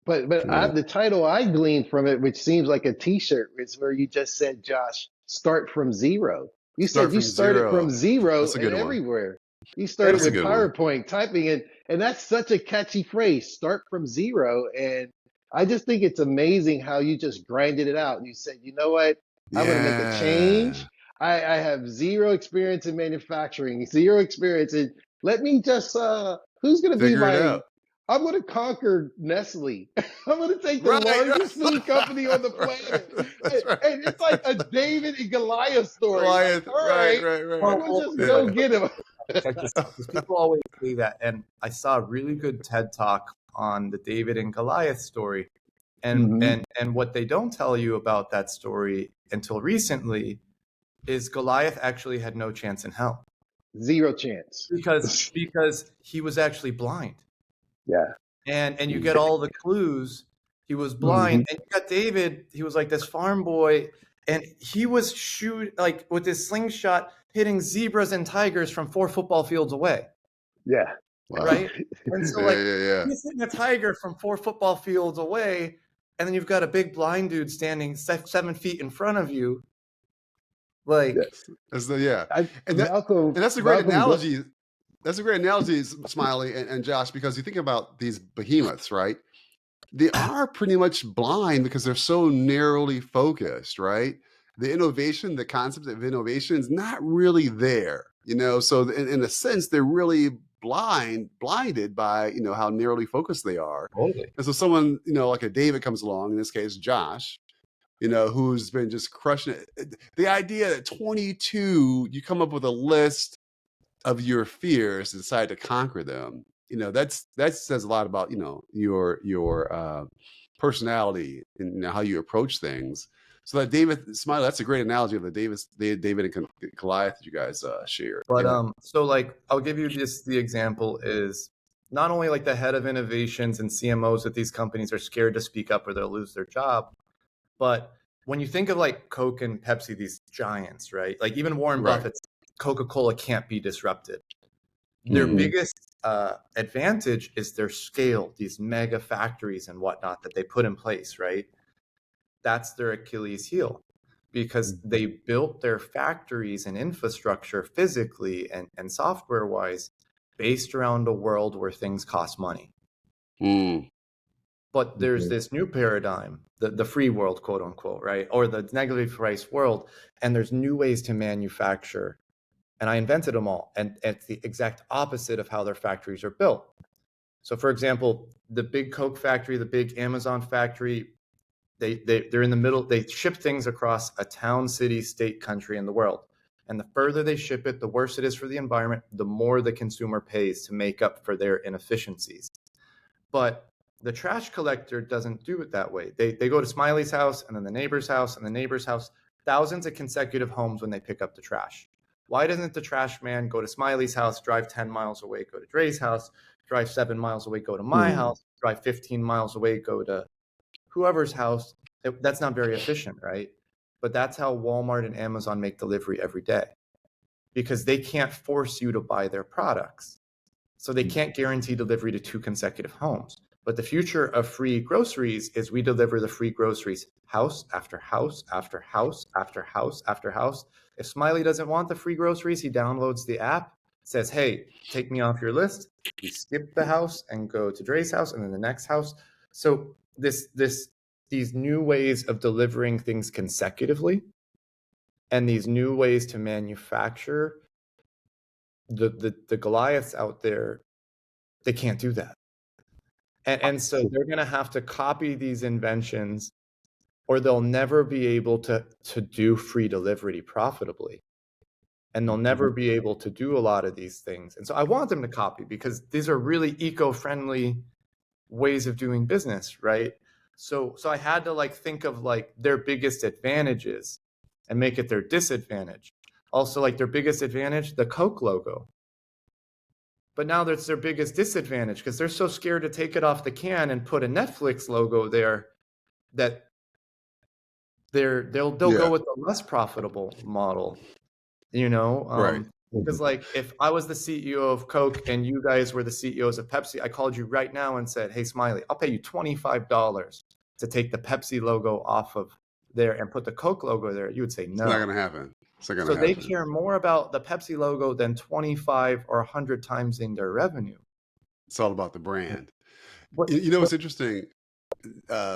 Speaker 1: But but
Speaker 2: yeah.
Speaker 1: the title I gleaned from it, which seems like a T-shirt, is where you just said, Josh, start from zero. You
Speaker 2: Start
Speaker 1: said you
Speaker 2: from
Speaker 1: started from
Speaker 2: zero.
Speaker 1: zero
Speaker 2: That's a
Speaker 1: and
Speaker 2: good one.
Speaker 1: everywhere. You started
Speaker 3: Thank
Speaker 2: That's a
Speaker 3: you.
Speaker 1: with
Speaker 2: good one.
Speaker 1: PowerPoint, typing it, and that's such a catchy phrase, start from zero. And I just think it's amazing how you just grinded it out. And you said, you know what? I'm going to make a
Speaker 2: Yeah.
Speaker 1: change. I have zero experience in manufacturing, zero experience in, let me just, who's going to be
Speaker 2: Figure it
Speaker 1: my
Speaker 2: out.
Speaker 1: I'm going to conquer Nestle. I'm going to take the
Speaker 2: Right,
Speaker 1: largest food company on the
Speaker 2: right.
Speaker 1: planet.
Speaker 2: That's right.
Speaker 1: And it's like a David and Goliath story. Like,
Speaker 2: Goliath,
Speaker 1: all
Speaker 2: right,
Speaker 1: right,
Speaker 2: right, right.
Speaker 1: we're
Speaker 3: Well,
Speaker 1: going to
Speaker 3: well,
Speaker 1: just go
Speaker 2: Yeah.
Speaker 1: get him.
Speaker 3: check this out, because people always say that, and I saw a really good TED talk on the David and Goliath story, and
Speaker 1: Mhm.
Speaker 3: and what they don't tell you about that story until recently is Goliath actually had no chance in hell
Speaker 1: Zero chance.
Speaker 3: because he was actually blind,
Speaker 1: Yeah.
Speaker 3: and you get all the clues. He was blind,
Speaker 1: Mhm.
Speaker 3: and you got David. He was like this farm boy, and he was like with his slingshot hitting zebras and tigers from 4 football fields away.
Speaker 1: Yeah.
Speaker 2: Wow.
Speaker 3: Right? And so,
Speaker 2: Yeah,
Speaker 3: like,
Speaker 2: yeah, yeah.
Speaker 3: he's hitting a tiger from 4 football fields away, and then you've got a big blind dude standing 7 feet in front of you.
Speaker 1: Yeah.
Speaker 3: Like,
Speaker 2: That's the yeah.
Speaker 1: I,
Speaker 2: And that
Speaker 1: Malcolm,
Speaker 2: and that's a great
Speaker 1: Malcolm,
Speaker 2: analogy. That's a great analogy, Smiley and Josh, because you think about these behemoths, right? They are pretty much blind because they're so narrowly focused, right? The innovation, the concept of innovation is not really there, So in a sense, they're really blinded by how narrowly focused they are.
Speaker 3: totally.
Speaker 2: And so someone like a David comes along, in this case Josh, who's been just crushing it. The idea that 22, you come up with a list of your fears and decide to conquer them, that says a lot about your personality and how you approach things. So that David Smiley, that's a great analogy of the David and Goliath that you guys shared.
Speaker 3: But
Speaker 2: Yeah.
Speaker 3: so like I'll give you just the example is not only like the head of innovations and CMOs at these companies are scared to speak up or they'll lose their job, but when you think of like Coke and Pepsi, these giants, right? Like even Warren
Speaker 2: Right.
Speaker 3: Buffett's Coca-Cola can't be disrupted. Their
Speaker 1: Mhm.
Speaker 3: biggest advantage is their scale, these mega factories and whatnot that they put in place, right? That's their Achilles heel because they built their factories and infrastructure physically and software wise based around a world where things cost money.
Speaker 2: Mm.
Speaker 3: But there's this new paradigm, the free world, quote unquote, right? Or the negative price world. And there's new ways to manufacture. And I invented them all. And it's the exact opposite of how their factories are built. So, for example, the big Coke factory, the big Amazon factory, they're in the middle. They ship things across a town, city, state, country, in the world. And the further they ship it, the worse it is for the environment, the more the consumer pays to make up for their inefficiencies. But the trash collector doesn't do it that way. They go to Smiley's house and then the neighbor's house and the neighbor's house, thousands of consecutive homes when they pick up the trash. Why doesn't the trash man go to Smiley's house, drive 10 miles away, go to Dre's house, drive 7 miles away, go to my house, drive 15 miles away, go to whoever's house? That's not very efficient, right? But that's how Walmart and Amazon make delivery every day because they can't force you to buy their products. So they can't guarantee delivery to 2 consecutive homes. But the future of free groceries is we deliver the free groceries house after house after house after house after house. If Smiley doesn't want the free groceries, he downloads the app, says, hey, take me off your list. We skip the house and go to Dre's house and then the next house. So these new ways of delivering things consecutively and these new ways to manufacture the Goliaths out there, they can't do that. And so they're going to have to copy these inventions or they'll never be able to do free delivery profitably. And they'll never be able to do a lot of these things. And so I want them to copy because these are really eco-friendly ways of doing business, right? So I had to like think of like their biggest advantages and make it their disadvantage. Also, like their biggest advantage, the Coke logo. But now that's their biggest disadvantage because they're so scared to take it off the can and put a Netflix logo there that they'll
Speaker 2: Yeah.
Speaker 3: go with the less profitable model, you know?
Speaker 2: Right.
Speaker 3: Because like if I was the CEO of Coke and you guys were the CEOs of Pepsi, I called you right now and said, hey, Smiley, I'll pay you $25 to take the Pepsi logo off of there and put the Coke logo there. You would say
Speaker 2: It's not
Speaker 3: no.
Speaker 2: going to happen. It's not going
Speaker 3: So
Speaker 2: to
Speaker 3: they
Speaker 2: happen.
Speaker 3: care more about the Pepsi logo than 25 or 100 times in their revenue.
Speaker 2: It's all about the brand.
Speaker 3: But
Speaker 2: What's interesting,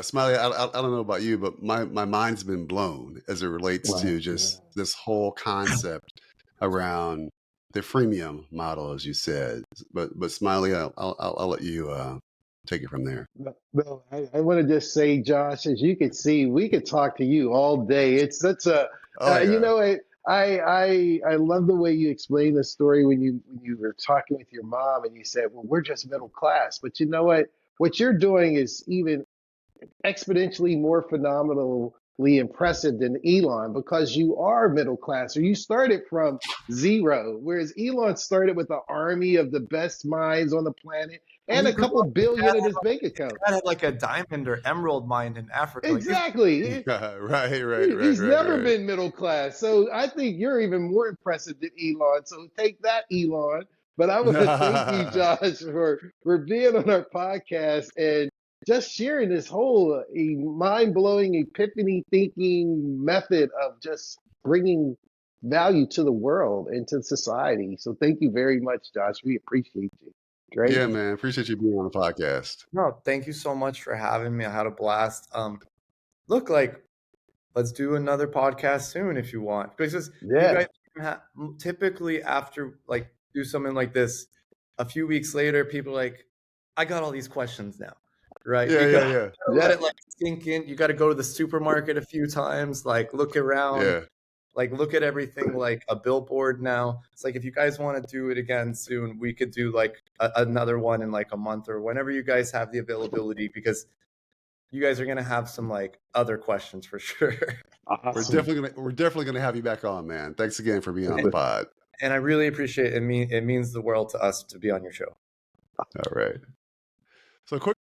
Speaker 2: Smiley, I don't know about you, but my mind's been blown as it relates to just this whole concept around the freemium model, as you said. But Smiley, I'll let you take it from there.
Speaker 1: No, I want to just say, Josh, as you can see, we could talk to you all day. It's such a,
Speaker 2: Oh
Speaker 1: you
Speaker 2: yeah.
Speaker 1: know, I love the way you explained the story when you were talking with your mom and you said, well, we're just middle class. But you know what? What you're doing is even exponentially more phenomenally impressive than Elon because you are middle class or you started from zero, whereas Elon started with an army of the best minds on the planet
Speaker 3: And
Speaker 1: and
Speaker 3: he
Speaker 1: a
Speaker 3: grew
Speaker 1: couple
Speaker 3: up.
Speaker 1: billion in his bank account.
Speaker 3: Dad had like a diamond or emerald mine in Africa. Like this.
Speaker 1: Exactly.
Speaker 2: Right,
Speaker 1: He's never
Speaker 2: right.
Speaker 1: been middle class. So I think you're even more impressive than Elon. So take that, Elon. But I want to thank you, Josh, for being on our podcast and just sharing this whole mind-blowing epiphany thinking method of just bringing value to the world and to society. So thank you very much, Josh. We appreciate you. Great.
Speaker 2: Yeah, man. Appreciate you being on the podcast.
Speaker 3: No, thank you so much for having me. I had a blast. Look, like, let's do another podcast soon if you want, because you
Speaker 1: Yeah.
Speaker 3: guys typically after like do something like this, a few weeks later, people are like, I got all these questions now, right?
Speaker 2: Yeah,
Speaker 3: Because
Speaker 2: yeah,
Speaker 3: you
Speaker 2: yeah.
Speaker 3: gotta let
Speaker 1: Yeah.
Speaker 3: it like sink in. You got to go to the supermarket a few times, like look around,
Speaker 2: Yeah.
Speaker 3: like look at everything like a billboard now. It's like if you guys want to do it again soon, we could do like another one in like a month or whenever you guys have the availability, because you guys are gonna have some like other questions for sure.
Speaker 1: Awesome.
Speaker 2: We're definitely gonna have you back on, man. Thanks again for being on the pod.
Speaker 3: And I really appreciate it. It means the world to us to be on your show.
Speaker 2: All right. So quick